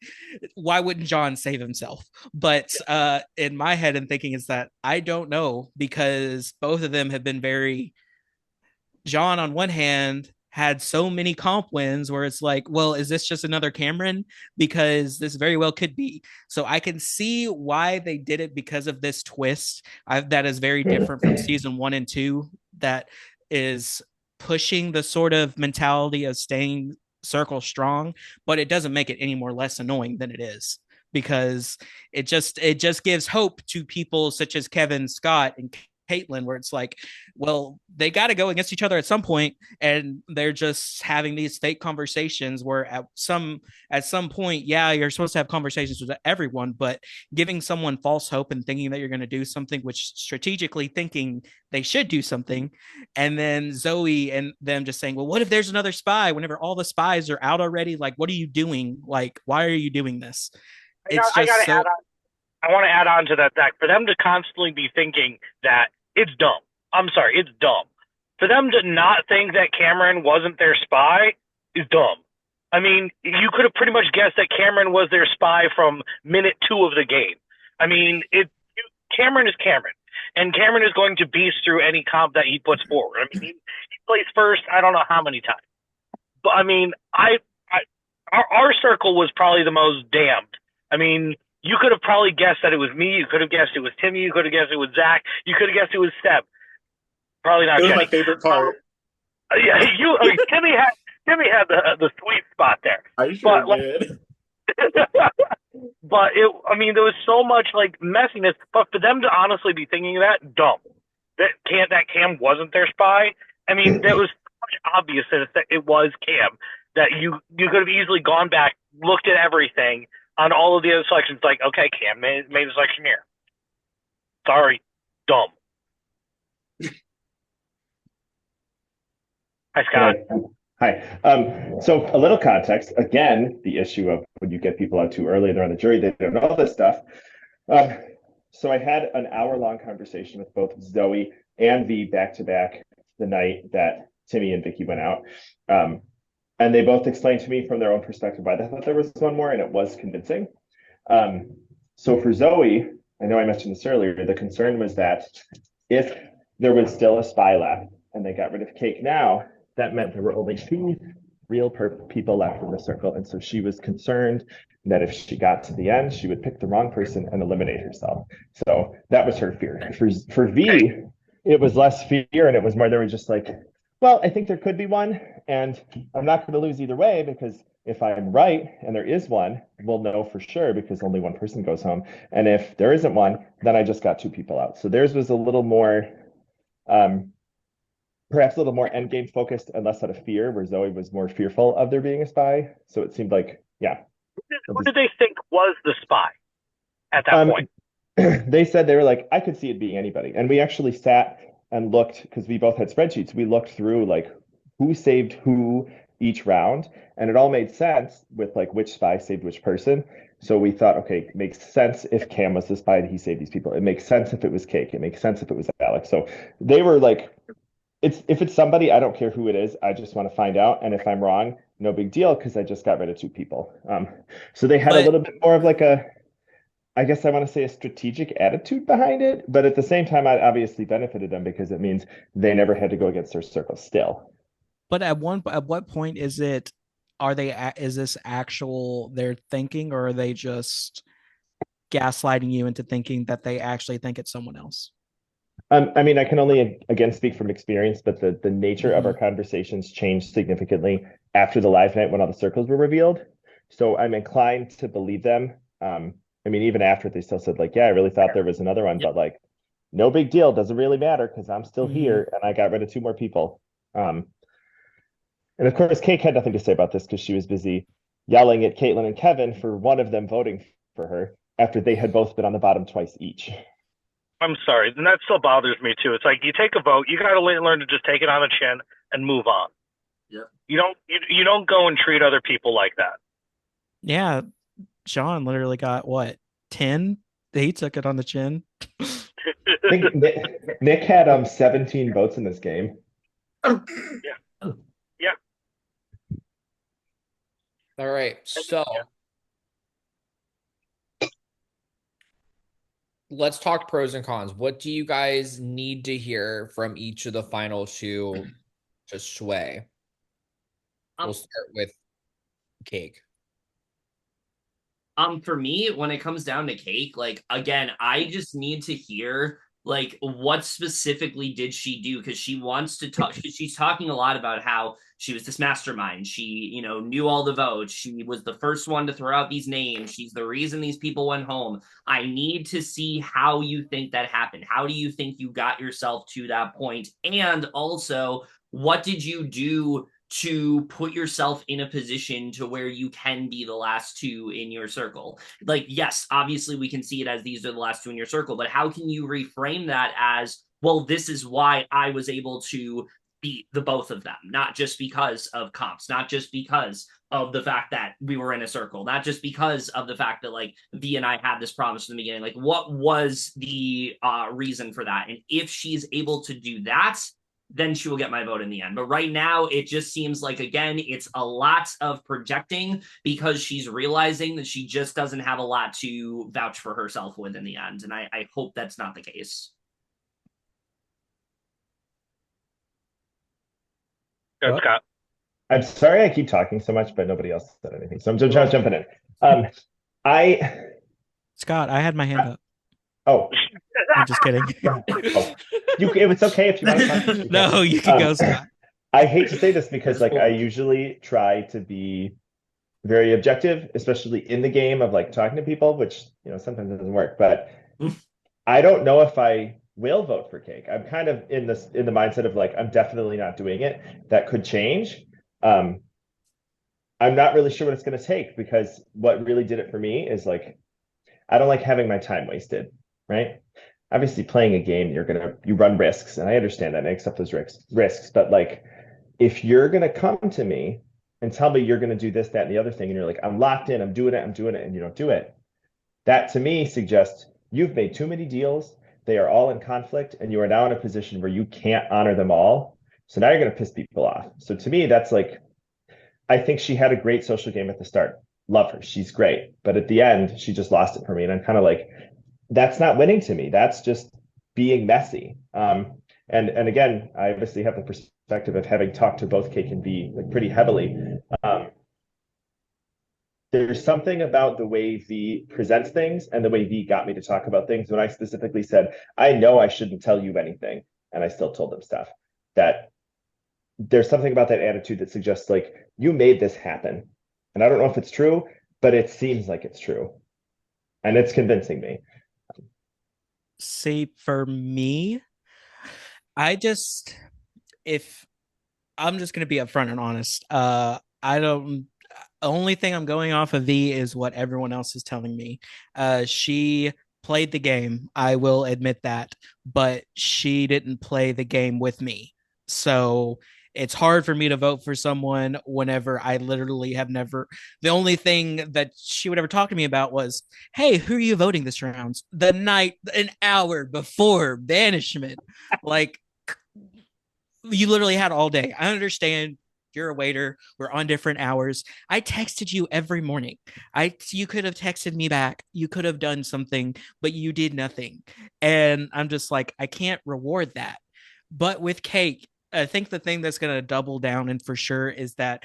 why wouldn't John save himself? But in my head and thinking is that I don't know, because both of them have been very, John on one hand had so many comp wins where it's like, well, is this just another Cameron? Because this very well could be. So I can see why they did it, because of this twist that is very different from season 1 and 2, that is pushing the sort of mentality of staying circle strong, but it doesn't make it any more less annoying than it is, because it just gives hope to people such as Kevin, Scott, and Caitlin, where it's like, well, they got to go against each other at some point, and they're just having these fake conversations where at some point, yeah, you're supposed to have conversations with everyone, but giving someone false hope and thinking that you're going to do something, which strategically thinking they should do something, and then Zoe and them just saying, well, what if there's another spy whenever all the spies are out already? Like, what are you doing? Like, why are you doing this? It's I just gotta so add on. I want to add on to that, Zach. For them to constantly be thinking that it's dumb. I'm sorry, it's dumb. For them to not think that Cameron wasn't their spy is dumb. I mean, you could have pretty much guessed that Cameron was their spy from minute 2 of the game. I mean, Cameron is Cameron, and Cameron is going to beast through any comp that he puts forward. I mean, he plays first. I don't know how many times, but I mean, our circle was probably the most damned. I mean, you could have probably guessed that it was me. You could have guessed it was Timmy. You could have guessed it was Zach. You could have guessed it was Seb. Probably not It was Jenny. my favorite part. Yeah, Timmy had the sweet spot there. I sure But, did. but there was so much like messiness. But for them to honestly be thinking that, dumb. That Cam wasn't their spy. I mean, that was so much obvious that it was Cam. That you could have easily gone back, looked at everything on all of the other selections, like, okay, Cam made the selection here. Sorry, dumb. Hi, Scott. Hi. So a little context. Again, the issue of when you get people out too early, they're on the jury, they don't know this stuff. So I had an hour-long conversation with both Zoe and V back-to-back the night that Timmy and Vicky went out. And they both explained to me from their own perspective why they thought there was one more, and it was convincing. So for Zoe, I know I mentioned this earlier, the concern was that if there was still a spy left and they got rid of Cake now, that meant there were only 2 real people left in the circle. And so she was concerned that if she got to the end, she would pick the wrong person and eliminate herself. So that was her fear. For V, it was less fear, and it was more, they were just like, well, I think there could be one, and I'm not going to lose either way, because if I'm right and there is one, we'll know for sure because only one person goes home. And if there isn't one, then I just got 2 people out. So theirs was a little more, perhaps a little more endgame focused and less out of fear, where Zoe was more fearful of there being a spy. So it seemed like, yeah. Who did they think was the spy at that point? They said, they were like, I could see it being anybody. And we actually sat and looked, because we both had spreadsheets. We looked through like who saved who each round, and it all made sense with like which spy saved which person. So we thought, okay, it makes sense if Cam was the spy and he saved these people. It makes sense if it was Cake. It makes sense if it was Alex. So they were like, if it's somebody, I don't care who it is. I just want to find out. And if I'm wrong, no big deal, because I just got rid of 2 people. So they had a little bit more of like I guess I want to say a strategic attitude behind it, but at the same time, I obviously benefited them because it means they never had to go against their circle still. But at what point is this actual their thinking, or are they just gaslighting you into thinking that they actually think it's someone else? I mean, I can only again speak from experience, but the nature of our conversations changed significantly after the live night when all the circles were revealed. So I'm inclined to believe them. I mean, even after they still said like, yeah, I really thought there was another one, but like, no big deal. Doesn't really matter because I'm still here and I got rid of 2 more people. And of course, Cake had nothing to say about this because she was busy yelling at Caitlin and Kevin for one of them voting for her after they had both been on the bottom twice each. I'm sorry, and that still bothers me too. It's like you take a vote, you got to learn to just take it on the chin and move on. Yeah. You don't go and treat other people like that. Yeah, Sean literally got what, 10? He took it on the chin. I think Nick had 17 votes in this game. Yeah. All right, so let's talk pros and cons. What do you guys need to hear from each of the final 2 to sway? We'll start with Cake. For me, when it comes down to Cake, like, again, I just need to hear Like, what specifically did she do? Because she wants to talk. She's talking a lot about how she was this mastermind. She, knew all the votes. She was the first one to throw out these names. She's the reason these people went home. I need to see how you think that happened. How do you think you got yourself to that point? And also, what did you do to put yourself in a position to where you can be the last two in your circle? Like, yes, obviously we can see it as these are the last two in your circle, but how can you reframe that as, well, this is why I was able to beat the both of them, not just because of comps, not just because of the fact that we were in a circle, not just because of the fact that like V and I had this promise in the beginning. Like, what was the reason for that? And if she's able to do that, then she will get my vote in the end. But right now, it just seems like, again, it's a lot of projecting because she's realizing that she just doesn't have a lot to vouch for herself with in the end. And I hope that's not the case. Good, Scott. I'm sorry I keep talking so much, but nobody else said anything. So I'm just jumping in. Scott, I had my hand up. Oh, I'm just kidding. It's okay if you want to talk. No, you can go, Scott. I hate to say this because like I usually try to be very objective, especially in the game of like talking to people, which sometimes it doesn't work. But I don't know if I will vote for Cake. I'm kind of in the mindset of like I'm definitely not doing it. That could change. I'm not really sure what it's going to take because what really did it for me is like I don't like having my time wasted, right? Obviously, playing a game, you run risks, and I understand that and I accept those risks. But like, if you're gonna come to me and tell me you're gonna do this, that, and the other thing, and you're like, I'm locked in, I'm doing it, and you don't do it, that to me suggests you've made too many deals. They are all in conflict, and you are now in a position where you can't honor them all. So now you're gonna piss people off. So to me, that's like, I think she had a great social game at the start. Love her, she's great, but at the end, she just lost it for me, and I'm kind of like, that's not winning to me. That's just being messy. And again, I obviously have the perspective of having talked to both Cake and V like pretty heavily. There's something about the way V presents things and the way V got me to talk about things when I specifically said, I know I shouldn't tell you anything, and I still told them stuff. That there's something about that attitude that suggests like you made this happen. And I don't know if it's true, but it seems like it's true. And it's convincing me. See, for me, if I'm just gonna be upfront and honest, I don't. Only thing I'm going off of V is what everyone else is telling me. She played the game. I will admit that, but she didn't play the game with me. So it's hard for me to vote for someone whenever I literally have never. The only thing that she would ever talk to me about was, "Hey, who are you voting this round?" An hour before banishment, like you literally had all day. I understand you're a waiter. We're on different hours. I texted you every morning. You could have texted me back. You could have done something, but you did nothing. And I'm just like, I can't reward that. But with Cake, I think the thing that's going to double down and for sure is that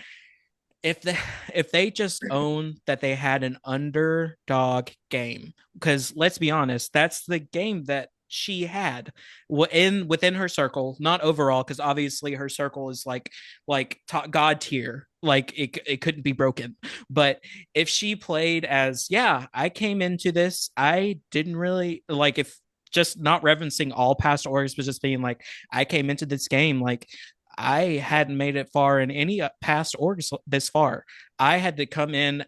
if they just own that they had an underdog game, because let's be honest, that's the game that she had within her circle, not overall, because obviously her circle is like top god tier, like it couldn't be broken. But if she played as, yeah, I came into this, I didn't really like, if just not referencing all past orgs, but just being like, I came into this game like I hadn't made it far in any past orgs this far. I had to come in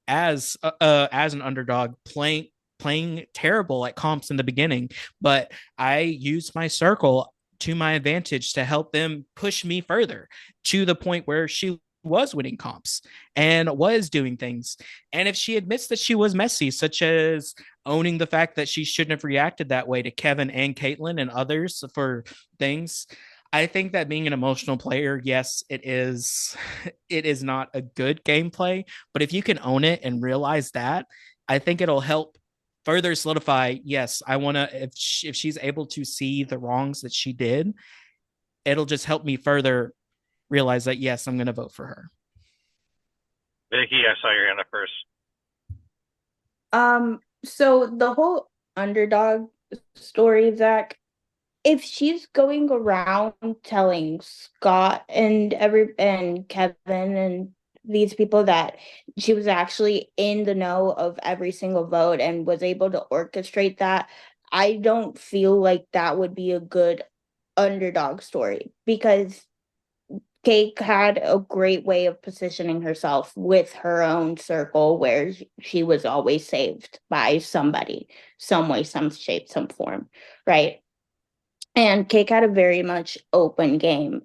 as an underdog, playing terrible at comps in the beginning, but I used my circle to my advantage to help them push me further to the point where she was winning comps and was doing things. And if she admits that she was messy, such as owning the fact that she shouldn't have reacted that way to Kevin and Caitlyn and others for things, I think that being an emotional player, yes, it is. It is not a good gameplay, but if you can own it and realize that, I think it'll help further solidify. Yes, I want to. If she's able to see the wrongs that she did, it'll just help me further realize that yes, I'm going to vote for her. Vicky, I saw your hand up first. So the whole underdog story, Zach, if she's going around telling Scott and Kevin and these people that she was actually in the know of every single vote and was able to orchestrate that, I don't feel like that would be a good underdog story, because Cake had a great way of positioning herself with her own circle where she was always saved by somebody, some way, some shape, some form, right? And Cake had a very much open game.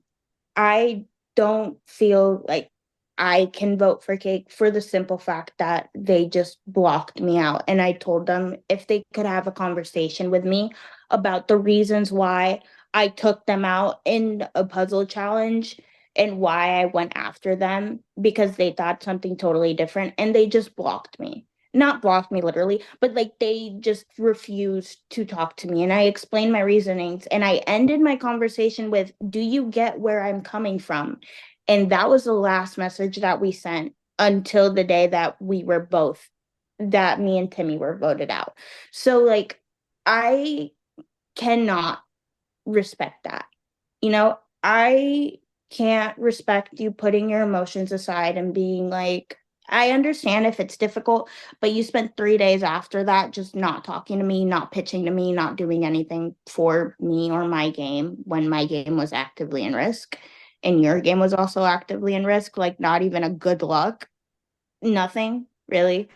I don't feel like I can vote for Cake for the simple fact that they just blocked me out. And I told them if they could have a conversation with me about the reasons why I took them out in a puzzle challenge and why I went after them, because they thought something totally different, and they just blocked me. Not blocked me literally, but like they just refused to talk to me. And I explained my reasonings and I ended my conversation with, "Do you get where I'm coming from?" And that was the last message that we sent until the day that that me and Timmy were voted out. So, like, I cannot respect that. I can't respect you putting your emotions aside and being like, I understand if it's difficult, but you spent 3 days after that just not talking to me, not pitching to me, not doing anything for me or my game when my game was actively in risk. And your game was also actively in risk, like not even a good luck, nothing really.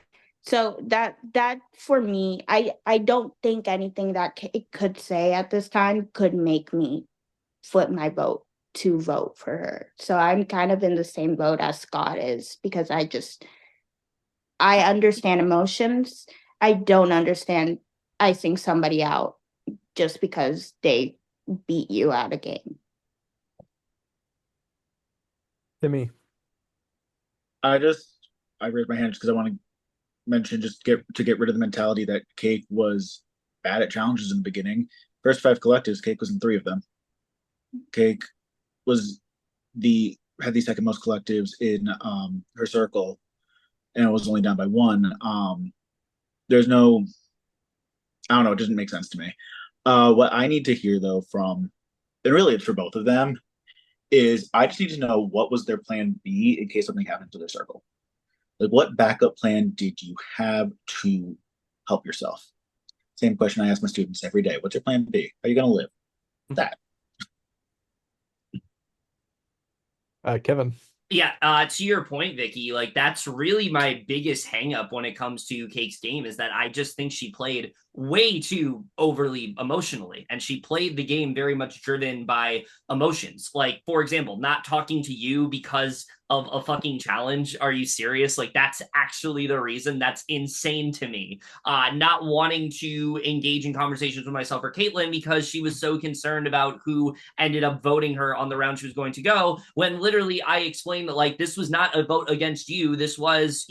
So that for me, I don't think anything that it could say at this time could make me flip my vote to vote for her. So I'm kind of in the same boat as Scott is, because I understand emotions. I don't understand icing somebody out just because they beat you at a game. Timmy. I raised my hand just because I want to mention, just get rid of the mentality that Cake was bad at challenges in the beginning. First 5 collectives, Cake was in 3 of them. Cake was had the second most collectives in her circle, and it was only down by 1. There's no, I don't know, it doesn't make sense to me. What I need to hear though from, and really it's for both of them, is I just need to know what was their plan B in case something happened to their circle. Like, what backup plan did you have to help yourself? Same question I ask my students every day. What's your plan B? How are you going to live? That. Kevin. Yeah, to your point, Vicky, like that's really my biggest hang up when it comes to Cake's game, is that I just think she played way too overly emotionally, and she played the game very much driven by emotions. Like, for example, not talking to you because of a fucking challenge. Are you serious? Like, that's actually the reason. That's insane to me. Not wanting to engage in conversations with myself or Caitlin because she was so concerned about who ended up voting her on the round she was going to go, when literally I explained that, like, this was not a vote against you. This was,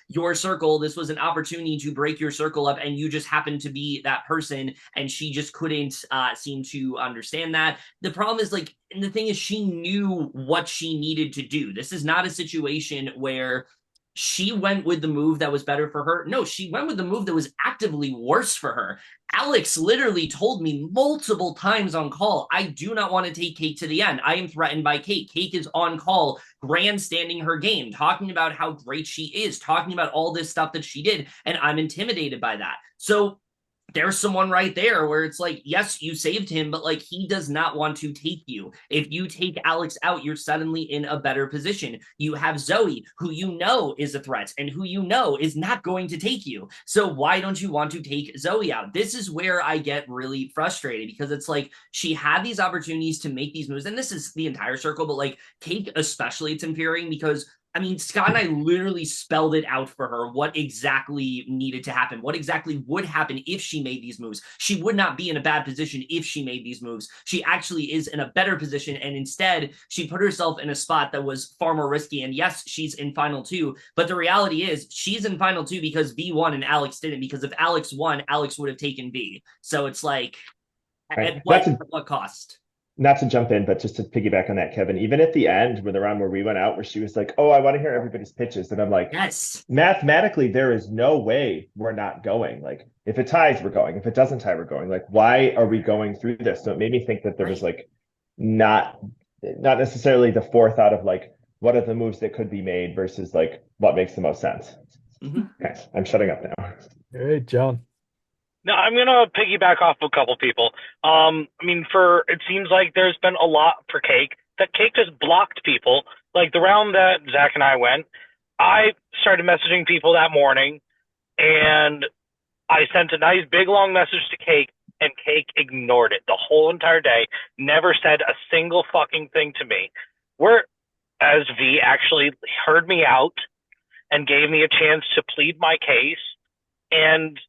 your circle. This was an opportunity to break your circle up, and you just happened to be that person, and she just couldn't seem to understand that. The problem is, like, and the thing is, she knew what she needed to do. This is not a situation where she went with the move that was better for her. No, she went with the move that was actively worse for her. Alex literally told me multiple times on call, I do not want to take Cake to the end. I am threatened by Cake. Cake is on call, grandstanding her game, talking about how great she is, talking about all this stuff that she did, and I'm intimidated by that. So there's someone right there where it's like, yes, you saved him, but like, he does not want to take you. If you take Alex out, you're suddenly in a better position. You have Zoe, who you know is a threat and who you know is not going to take you. So why don't you want to take Zoe out? This is where I get really frustrated, because it's like she had these opportunities to make these moves, and this is the entire circle, but like Cake especially, it's infuriating because I mean, Scott and I literally spelled it out for her what exactly needed to happen, what exactly would happen if she made these moves. She would not be in a bad position if she made these moves. She actually is in a better position, and instead, she put herself in a spot that was far more risky. And yes, she's in Final 2, but the reality is she's in Final 2 because V won and Alex didn't, because if Alex won, Alex would have taken V. So it's like, Right. at what cost? not to jump in, but just to piggyback on that, Kevin, even at the end, when the round where we went out, where she was like, "Oh, I want to hear everybody's pitches," and I'm like, Yes. mathematically, there is no way we're not going. Like, if it ties, we're going. If it doesn't tie, we're going. Like, why are we going through this? So it made me think that there was like not necessarily the forethought of like what are the moves that could be made versus like what makes the most sense. Okay, I'm shutting up now. All right, John. No, I'm gonna piggyback off a couple people. I mean, it seems like there's been a lot for Cake. That Cake just blocked people. Like the round that Zach and I went, I started messaging people that morning, and I sent a nice big long message to Cake, and Cake ignored it the whole entire day. Never said a single fucking thing to me. Whereas V actually heard me out and gave me a chance to plead my case, and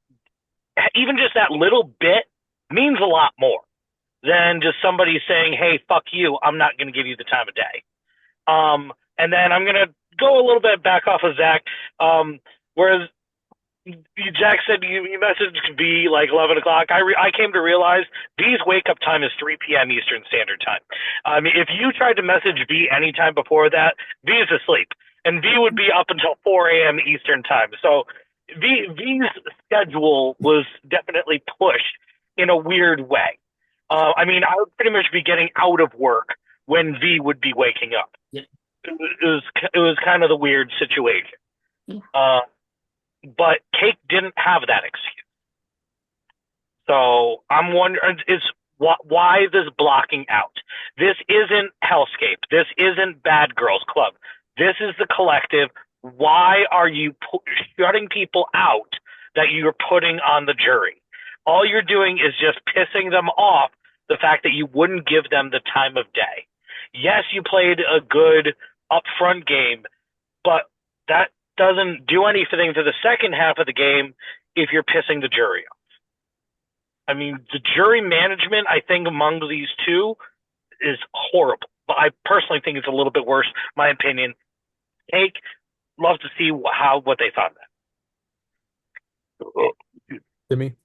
even just that little bit means a lot more than just somebody saying, "Hey, fuck you, I'm not going to give you the time of day." And then I'm going to go a little bit back off of Zach. Whereas Jack said you messaged V like 11 o'clock. I came to realize V's wake up time is 3 p.m. Eastern Standard Time. I mean, if you tried to message V anytime before that, V is asleep, and V would be up until 4 a.m. Eastern Time. So V's schedule was definitely pushed in a weird way. I mean, I would pretty much be getting out of work when V would be waking up. Yep. It was kind of the weird situation. But Cake didn't have that excuse. So I'm wondering, why this blocking out? This isn't Hellscape. This isn't Bad Girls Club. This is the collective. Why are you shutting people out that you're putting on the jury? All you're doing is just pissing them off, the fact that you wouldn't give them the time of day. Yes, you played a good upfront game, but that doesn't do anything to the second half of the game if you're pissing the jury off. I mean, the jury management, I think, among these two is horrible. But I personally think it's a little bit worse, my opinion. Cake, love to see what they thought of that. Timmy.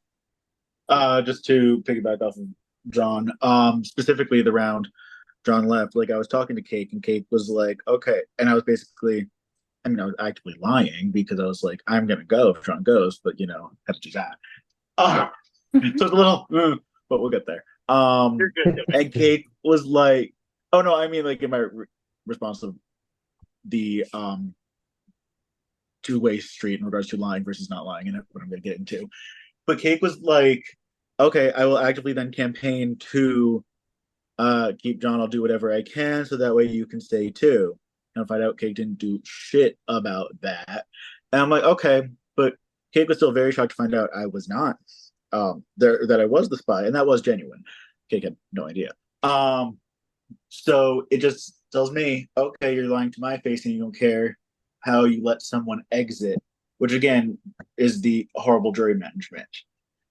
Just to piggyback off of John, specifically the round John left, like I was talking to Cake, and Cake was like, "Okay," and I was basically, I mean, I was actively lying because I was like, "I'm gonna go if John goes," but had to do that. So it's a little, but we'll get there. You're good. And Cake was like, "Oh no, I mean, like in my response of the two-way street in regards to lying versus not lying, and what I'm going to get into." But Cake was like, "Okay, I will actively then campaign to keep John. I'll do whatever I can so that way you can stay too." And find out Cake didn't do shit about that. And I'm like, okay, but Cake was still very shocked to find out I was not that I was the spy, and that was genuine. Cake had no idea. So it just tells me, okay, you're lying to my face and you don't care how you let someone exit, which again is the horrible jury management.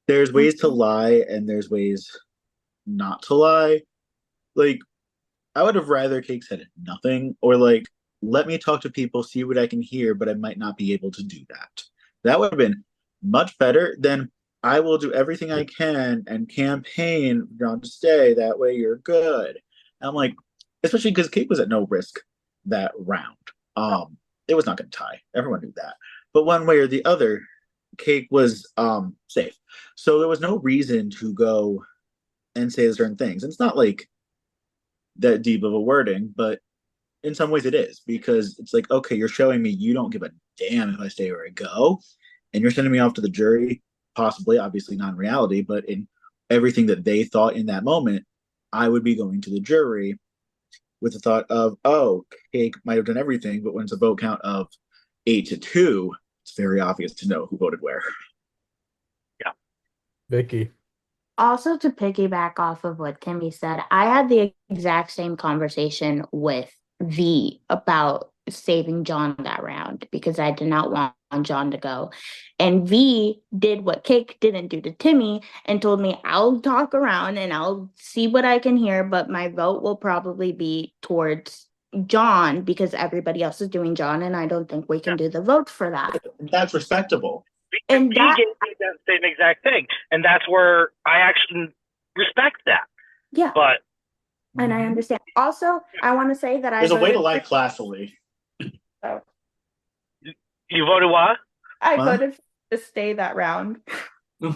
There's ways to lie and there's ways not to lie. Like, I would have rather Cake said nothing, or like, let me talk to people, see what I can hear, but I might not be able to do that. That would have been much better than I will do everything I can and campaign John to stay. That way you're good. And I'm like, especially because Cake was at no risk that round. It was not going to tie. Everyone knew that. But one way or the other, Cake was safe. So there was no reason to go and say certain things. And it's not like that deep of a wording, but in some ways it is, because it's like, okay, you're showing me you don't give a damn if I stay or I go, and you're sending me off to the jury, possibly, obviously not in reality, but in everything that they thought in that moment, I would be going to the jury with the thought of, oh, Cake might have done everything, but when it's a vote count of 8-2, it's very obvious to know who voted where. Yeah. Vicky. Also, to piggyback off of what Timmy said, I had the exact same conversation with V about saving John that round because I did not want John to go. And V did what Cake didn't do to Timmy and told me, I'll talk around and I'll see what I can hear, but my vote will probably be towards John because everybody else is doing John, and I don't think we can do the vote for that. That's respectable. And V gave me that same exact thing, and that's where I actually respect that. Yeah. But And I understand. Also, I want to say that There's a way to voted lie for- classily. so You voted what? I What? voted to stay that round. Well,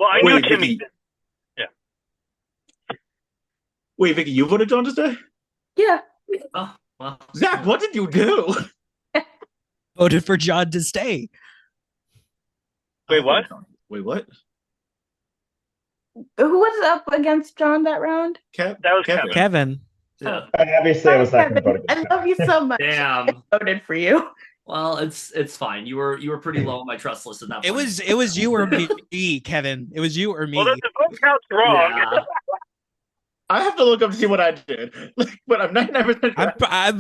I knew Wait, Timmy. Vicky. Wait, Vicky, you voted John to stay? Yeah. Oh, well. Zach, what did you do? Voted for John to stay. Wait, what? Wait, what? Who was up against John that round? That was Kevin. Kevin. Yeah. And obviously, I was not going to vote Kevin, against I love you so much. Damn. I voted for you. Well, it's fine. You were pretty low on my trust list at that point. It was you or me, Kevin. It was you or me. Well, the vote counts wrong. Yeah. I have to look up to see what I did. But I'm 99% sure. I'm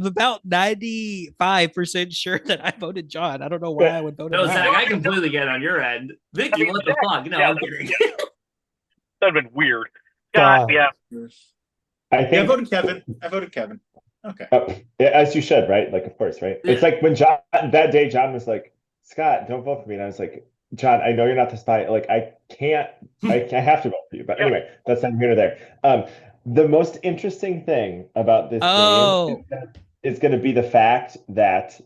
about 95% sure that I voted John. I don't know why I would vote him No, out. Zach, I completely get it on your end. Vicky, what the fuck? No, Yeah. I'm kidding. That'd have been weird. God, yeah. I Yeah, I think voted Kevin. I voted Kevin. Okay. as you should, right? Like, of course, right? It's like when John that day, John was like, "Scott, don't vote for me," and I was like, "John, I know you're not the spy. Like, I can't. I have to vote for you." But anyway, that's not here or there. The most interesting thing about this game is going to be the fact that,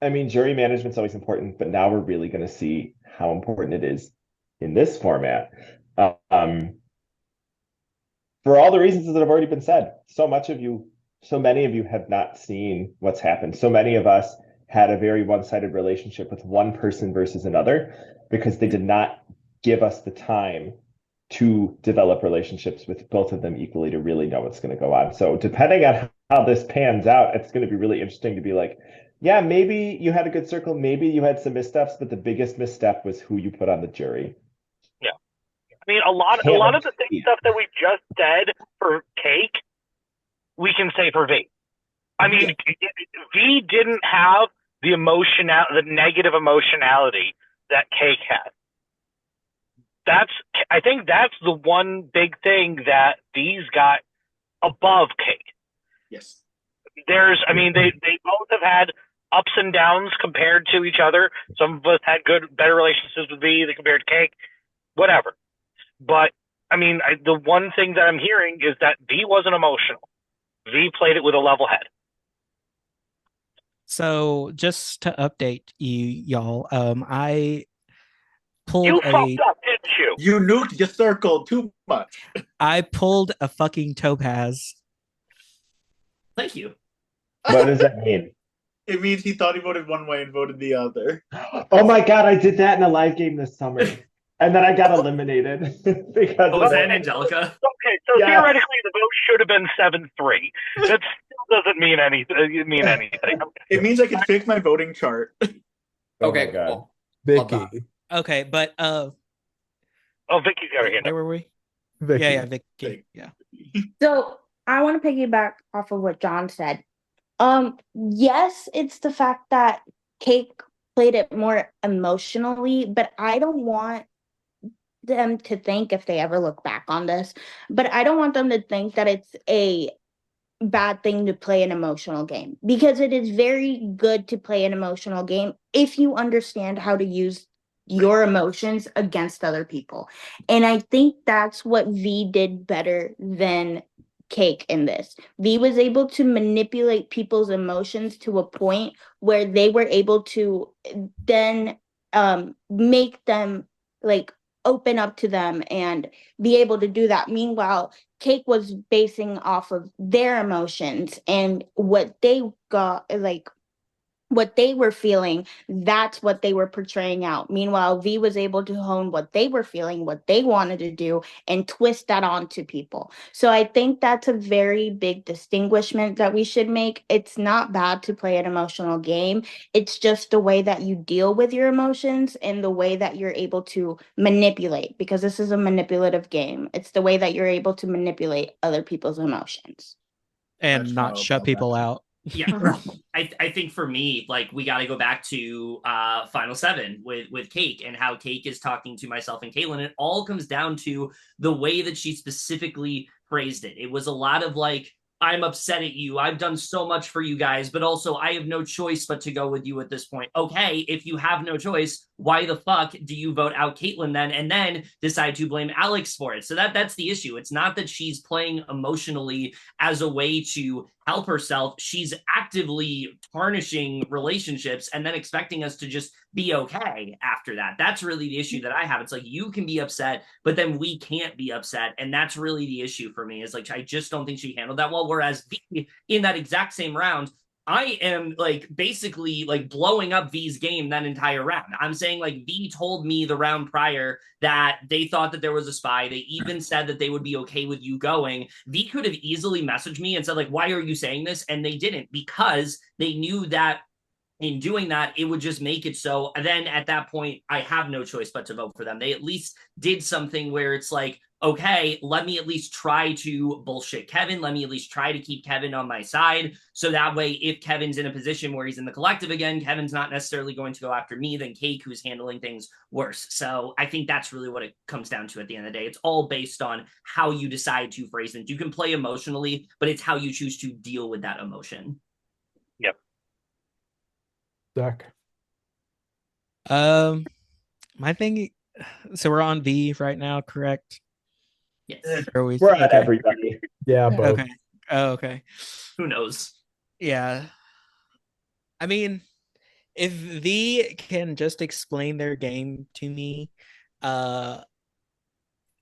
I mean, jury management's always important, but now we're really going to see how important it is in this format. For all the reasons that have already been said, so many of you have not seen what's happened. So many of us had a very one-sided relationship with one person versus another because they did not give us the time to develop relationships with both of them equally to really know what's going to go on. So depending on how this pans out, it's going to be really interesting to be like, yeah, maybe you had a good circle, maybe you had some missteps, but the biggest misstep was who you put on the jury. I mean, a lot of the same stuff that we just said for Cake, we can say for V. I mean, V didn't have the negative emotionality that Cake had. I think that's the one big thing that V's got above Cake. Yes. They both have had ups and downs compared to each other. Some of us had better relationships with V than compared to Cake. Whatever. But, I mean, the one thing that I'm hearing is that V wasn't emotional. V played it with a level head. So, just to update y'all, I pulled You fucked up, didn't you? You nuked your circle too much. I pulled a fucking topaz. Thank you. What does that mean? It means he thought he voted one way and voted the other. Oh my God, I did that in a live game this summer. And then I got eliminated because Was that Angelica? Okay, so theoretically the vote should have been 7-3. That still doesn't mean anything. It means I can fix my voting chart. Okay, God. cool. Vicky. Okay, but Oh, Vicky's got her hand where up. were we? Vicky. Yeah, Vicky. Yeah. So I want to piggyback off of what John said. Yes, it's the fact that Cake played it more emotionally, but I don't want them to think, if they ever look back on this, but I don't want them to think that it's a bad thing to play an emotional game, because it is very good to play an emotional game if you understand how to use your emotions against other people. And I think that's what V did better than Cake in this. V was able to manipulate people's emotions to a point where they were able to then make them like open up to them and be able to do that. Meanwhile, Cake was basing off of their emotions and what they got, like what they were feeling, that's what they were portraying out. Meanwhile, V was able to hone what they were feeling, what they wanted to do, and twist that onto people. So I think that's a very big distinguishment that we should make. It's not bad to play an emotional game. It's just the way that you deal with your emotions and the way that you're able to manipulate, because this is a manipulative game. It's the way that you're able to manipulate other people's emotions. And not shut people out. Yeah, I think for me, like, we got to go back to Final Seven with Cake and how Cake is talking to myself and Caitlin. It all comes down to the way that she specifically phrased it. It was a lot of like, I'm upset at you. I've done so much for you guys, but also I have no choice but to go with you at this point. Okay, if you have no choice, why the fuck do you vote out Caitlyn then and then decide to blame Alex for it? So that's the issue. It's not that she's playing emotionally as a way to help herself. She's actively tarnishing relationships and then expecting us to just be okay after that. That's really the issue that I have. It's like you can be upset, but then we can't be upset. And that's really the issue for me, is like I just don't think she handled that well. Whereas V, in that exact same round, I am like basically like blowing up V's game that entire round. I'm saying like V told me the round prior that they thought that there was a spy. They even said that they would be okay with you going. V could have easily messaged me and said like, why are you saying this? And they didn't, because they knew that in doing that, it would just make it so then at that point, I have no choice but to vote for them. They at least did something where it's like, okay, let me at least try to bullshit Kevin. Let me at least try to keep Kevin on my side. So that way, if Kevin's in a position where he's in the collective again, Kevin's not necessarily going to go after me, than Cake, who's handling things worse. So I think that's really what it comes down to at the end of the day. It's all based on how you decide to phrase it. You can play emotionally, but it's how you choose to deal with that emotion. Yep. Zach. My thing. So we're on V right now, correct? Yes. Or are we? We're on Okay. everybody. Yeah, both. Okay. Oh, okay. Who knows? Yeah. I mean, if V can just explain their game to me,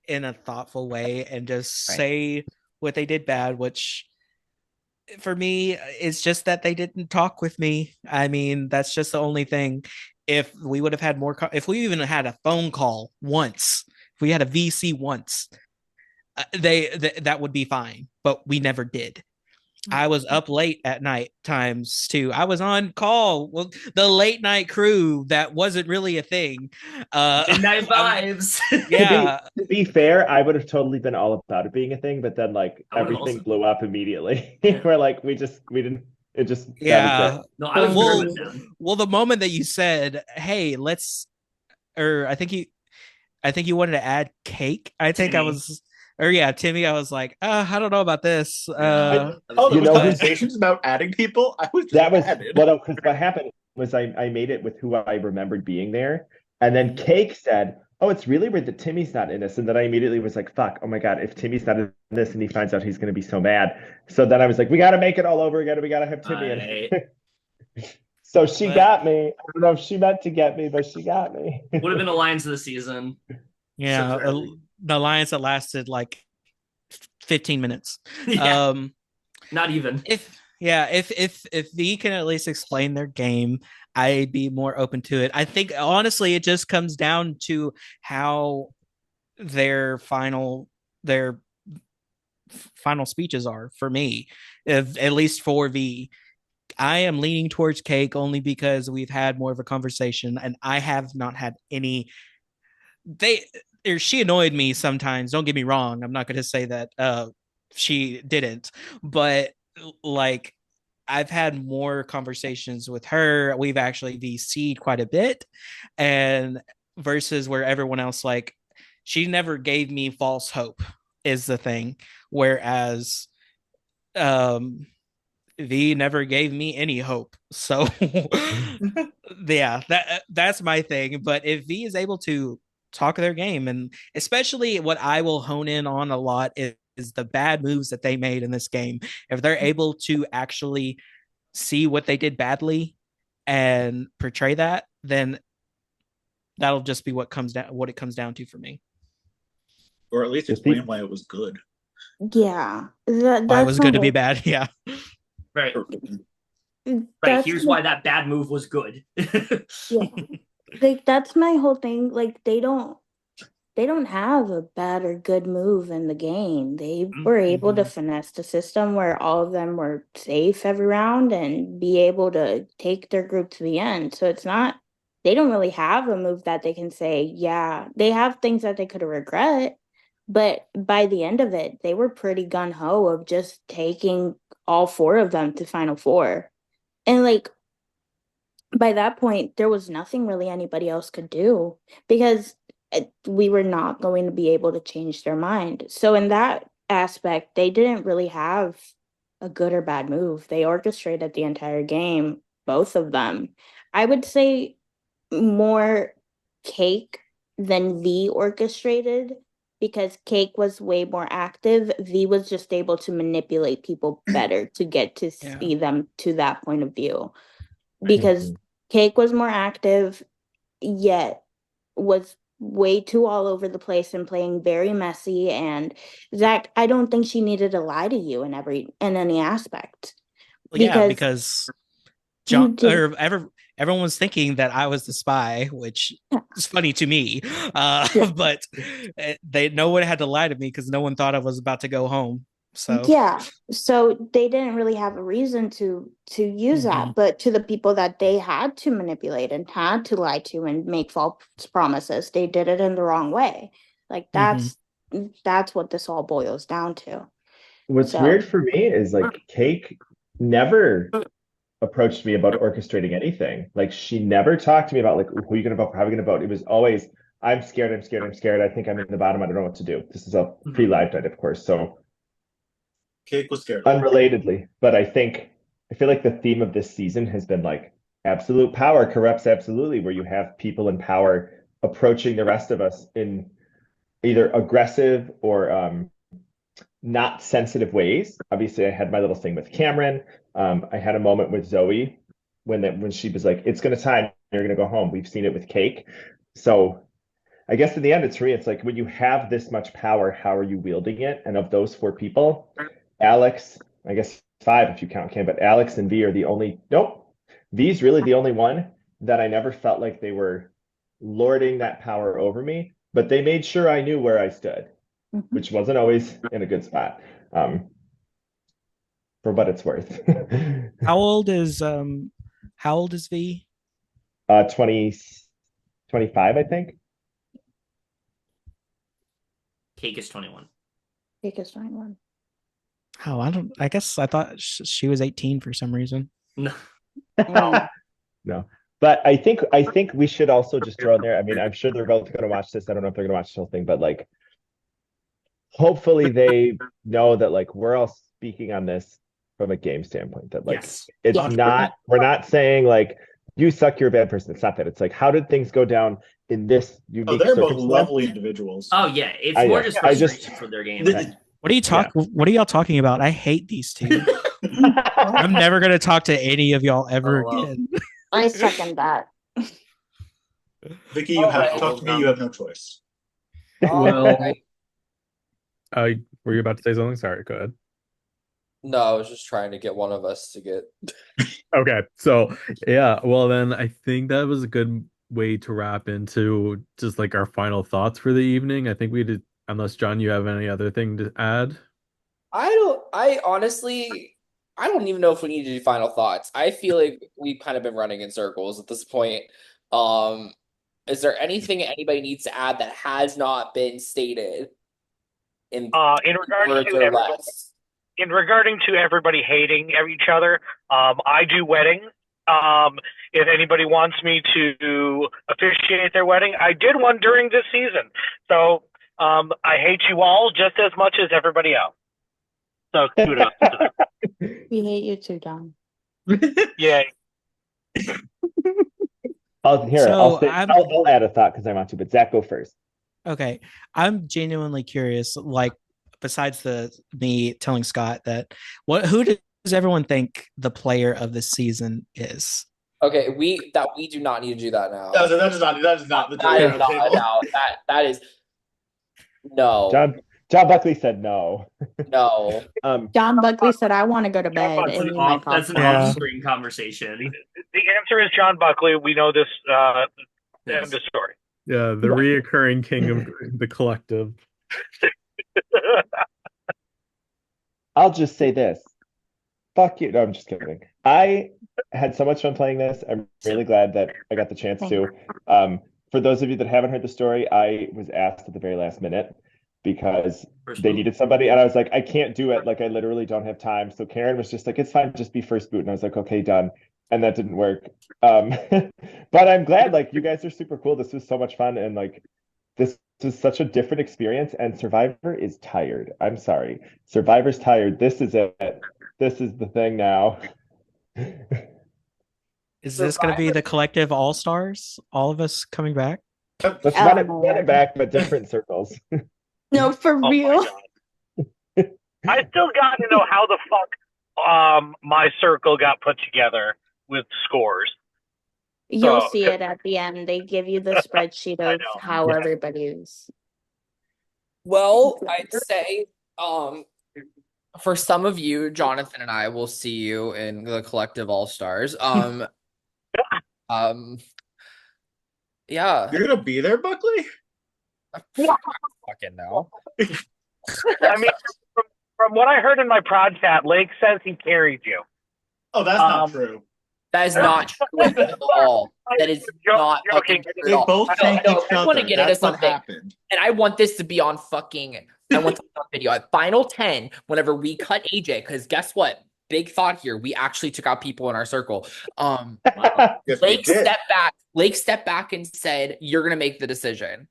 in a thoughtful way and just Right. say what they did bad, which for me is just that they didn't talk with me. I mean, that's just the only thing. If we would have had more, if we even had a phone call once, if we had a VC once, that would be fine. But we never did. I was up late at night times too. I was on call with the late night crew that wasn't really a thing. Midnight vibes. Yeah. To be fair, I would have totally been all about it being a thing, but then like I would everything also. blew up immediately. Yeah. We're like, we didn't. It just that was Yeah. it. No, I was Well, very much down. well, the moment that you said, "Hey, let's," or I think you wanted to add Cake. I think I Timmy. was, or yeah, Timmy. I was like, I don't know about this. Yeah. Oh, there You was know, conversations about adding people. I was just That was added. well, because what happened was I made it with who I remembered being there, and then Cake said, "Oh, it's really weird that Timmy's not in this," and then I immediately was like, "Fuck! Oh my god! If Timmy's not in this and he finds out, he's going to be so mad." So then I was like, "We got to make it all over again. We got to have Timmy in." Right. So she But- got me. I don't know if she meant to get me, but she got me. Would have been Alliance of the season. Yeah, So crazy. the alliance that lasted like 15 minutes. Yeah. Not even. If V can at least explain their game, I'd be more open to it. I think honestly, it just comes down to how their final speeches are for me, if, at least for V. I am leaning towards Cake only because we've had more of a conversation, and I have not had any. She annoyed me sometimes. Don't get me wrong. I'm not going to say that she didn't, but like I've had more conversations with her. We've actually VC'd quite a bit, and versus where everyone else, like, she never gave me false hope is the thing. Whereas V never gave me any hope. So yeah, that's my thing. But if V is able to talk their game, and especially what I will hone in on a lot is the bad moves that they made in this game. If they're able to actually see what they did badly and portray that, then that'll just be what it comes down to for me. Or at least explain why it was good. Yeah, Why it was good to be bad. Yeah. Right. Right. That's Here's why that bad move was good. Yeah, like that's my whole thing. Like they don't have a bad or good move in the game. They were able to finesse the system where all of them were safe every round and be able to take their group to the end. So it's not, they don't really have a move that they can say, yeah, they have things that they could regret, but by the end of it, they were pretty gung-ho of just taking all four of them to Final Four. And like by that point, there was nothing really anybody else could do because we were not going to be able to change their mind. So in that aspect, they didn't really have a good or bad move. They orchestrated the entire game, both of them. I would say more Cake than V orchestrated, because Cake was way more active. V was just able to manipulate people better to get to see them to that point of view. Because Cake was more active, yet was way too all over the place and playing very messy. And Zach, I don't think she needed to lie to you in any aspect. Well, because John or everyone was thinking that I was the spy, which is funny to me. But no one had to lie to me because no one thought I was about to go home. So they didn't really have a reason to use that. But to the people that they had to manipulate and had to lie to and make false promises, they did it in the wrong way. Like that's what this all boils down to. What's weird for me is like Cake never approached me about orchestrating anything. Like she never talked to me about like who are you gonna vote for, how are we gonna vote. It was always I'm scared. I think I'm in the bottom. I don't know what to do. This is a pre-live night, of course. So Cake was scared. Unrelatedly, but I feel like the theme of this season has been like absolute power corrupts absolutely, where you have people in power approaching the rest of us in either aggressive or not sensitive ways. Obviously, I had my little thing with Cameron. I had a moment with Zoe when she was like, "It's gonna time. You're gonna go home." We've seen it with Cake. So I guess in the end, it's for me. It's like when you have this much power, how are you wielding it? And of those four people, Alex, I guess 5 if you count Cam, but Alex and V are the only. Nope, V's really the only one that I never felt like they were lording that power over me, but they made sure I knew where I stood, which wasn't always in a good spot. For what it's worth. How old is V? 20, 25, I think. Cake is 21. Cake is 21. Oh, I guess I thought she was 18 for some reason. No. No. But I think we should also just throw in there. I mean, I'm sure they're both going to watch this. I don't know if they're going to watch the whole thing, but like, hopefully they know that like we're all speaking on this from a game standpoint. That like it's not. We're not saying like you suck, you're a bad person. It's not that. It's like how did things go down in this unique they're both circumstance? lovely individuals. Oh yeah, it's more just frustration for their game. What are y'all talking about? I hate these two. I'm never gonna talk to any of y'all ever again. I second that. Vicky, you have to talk to me. You have no choice. Well, were you about to say something? Sorry, go ahead. No, I was just trying to get one of us to get. Okay, so yeah, well then I think that was a good way to wrap into just like our final thoughts for the evening. I think we did, unless John, you have any other thing to add? I honestly, I don't even know if we need to do final thoughts. I feel like we've kind of been running in circles at this point. Is there anything anybody needs to add that has not been stated in regarding to everybody hating each other? I do wedding. If anybody wants me to officiate their wedding, I did one during this season. So I hate you all just as much as everybody else. So kudos to them. We hate you too, Don. Yeah. I'll add a thought because I want to, but Zach, go first. Okay, I'm genuinely curious. Like, besides me telling Scott that, who does everyone think the player of the season is? Okay, we do not need to do that now. That is not the player of the table. That is no. John Buckley said no. No. John Buckley said, "I want to go to bed." That's an off-screen conversation. The answer is John Buckley. We know this. End of story. Yeah, the reoccurring king of the collective. I'll just say this. Fuck you. No, I'm just kidding. I had so much fun playing this. I'm really glad that I got the chance to. For those of you that haven't heard the story, I was asked at the very last minute because they needed somebody. And I was like, I can't do it. Like, I literally don't have time. So Karen was just like, it's fine. Just be first boot. And I was like, okay, done. And that didn't work. But I'm glad, like, you guys are super cool. This was so much fun. And like, this is such a different experience. And Survivor is tired. I'm sorry. Survivor's tired. This is it. This is the thing now. Is this going to be the collective all-stars? All of us coming back? Let's run it back, but different circles. No, for Oh real. I still got to know how the fuck my circle got put together with scores. You'll So- see it at the end. They give you the spreadsheet I of know. how Yeah. everybody's. Well, I'd say for some of you, Jonathan and I will see you in the collective All Stars. Yeah. You're gonna be there, Buckley? Fucking no. I mean, from what I heard in my prod chat, Lake says he carried you. Oh, that's not true. That is not true at all. That is not fucking true They at all. both No, thanked no, each I want to other. get into That's what something. happened. And I want this to be on fucking, I want this on video. At Final 10, whenever we cut AJ, because guess what? Big thought here. We actually took out people in our circle. Yes, we Lake did. stepped back and said, "You're gonna make the decision."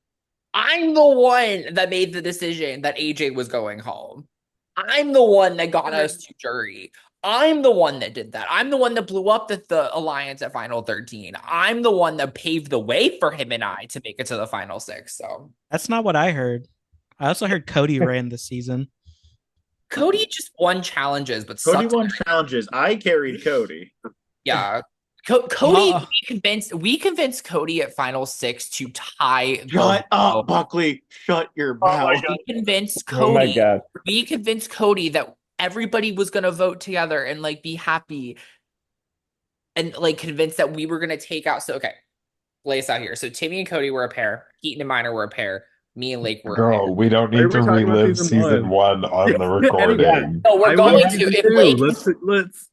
I'm the one that made the decision that AJ was going home. I'm the one that got us to jury. I'm the one that did that. I'm the one that blew up the alliance at Final 13. I'm the one that paved the way for him and I to make it to the Final 6. So That's not what I heard. I also heard Cody ran this season. Cody just won challenges, but Cody sucked. won challenges. I carried Cody. Yeah. Cody, Uh-uh. we convinced Cody at Final 6 to tie the Shut up, vote. Buckley. Shut your Oh my mouth. God. We convinced Oh my Cody. god. We convinced Cody that everybody was gonna vote together and like be happy and like convinced that we were gonna take out. So okay, lay us out here. So Timmy and Cody were a pair. Keaton and Minor were a pair. Me and Lake were a pair. Girl, we don't Why are need we to talking about relive season season one on the recording. No, we're I going want to. season If two. Lake, Let's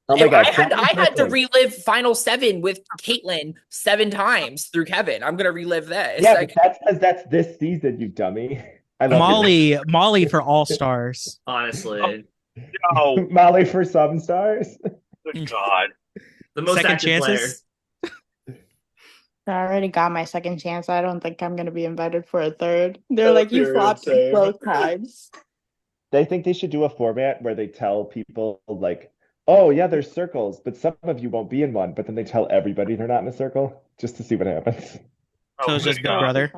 Oh my if god. I had to relive Final 7 with Caitlyn 7 times through Kevin. I'm gonna relive this. Yeah, Like, but that's because that's this season, you dummy. I love Molly for All Stars. Honestly, No, you. Molly for some stars. good God. the most Second active chances. I already got my second chance. I don't think I'm gonna be invited for a third. They're Oh, like, you period, flopped same. both times. They think they should do a format where they tell people like, oh yeah, there's circles, but some of you won't be in one, but then they tell everybody they're not in a circle just to see what happens. Oh, So it's just good Big God. Brother.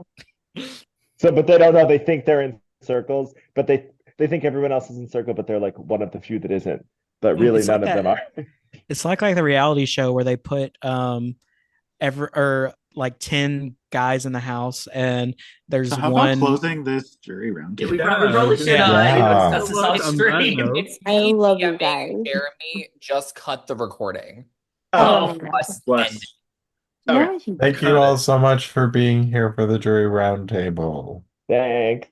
So, but they don't know. They think they're in circles, but they think everyone else is in circle, but they're like one of the few that isn't. But really, It's none like of them are. It's like the reality show where they put like 10 guys in the house and there's So how one about closing this jury round? we probably should Yeah. discuss this off On that stream. note. it's I me love you DMing guys. Jeremy, just cut the recording. Oh, Us bless. end. No, you Thank you all so much for being here for the jury roundtable. Thanks.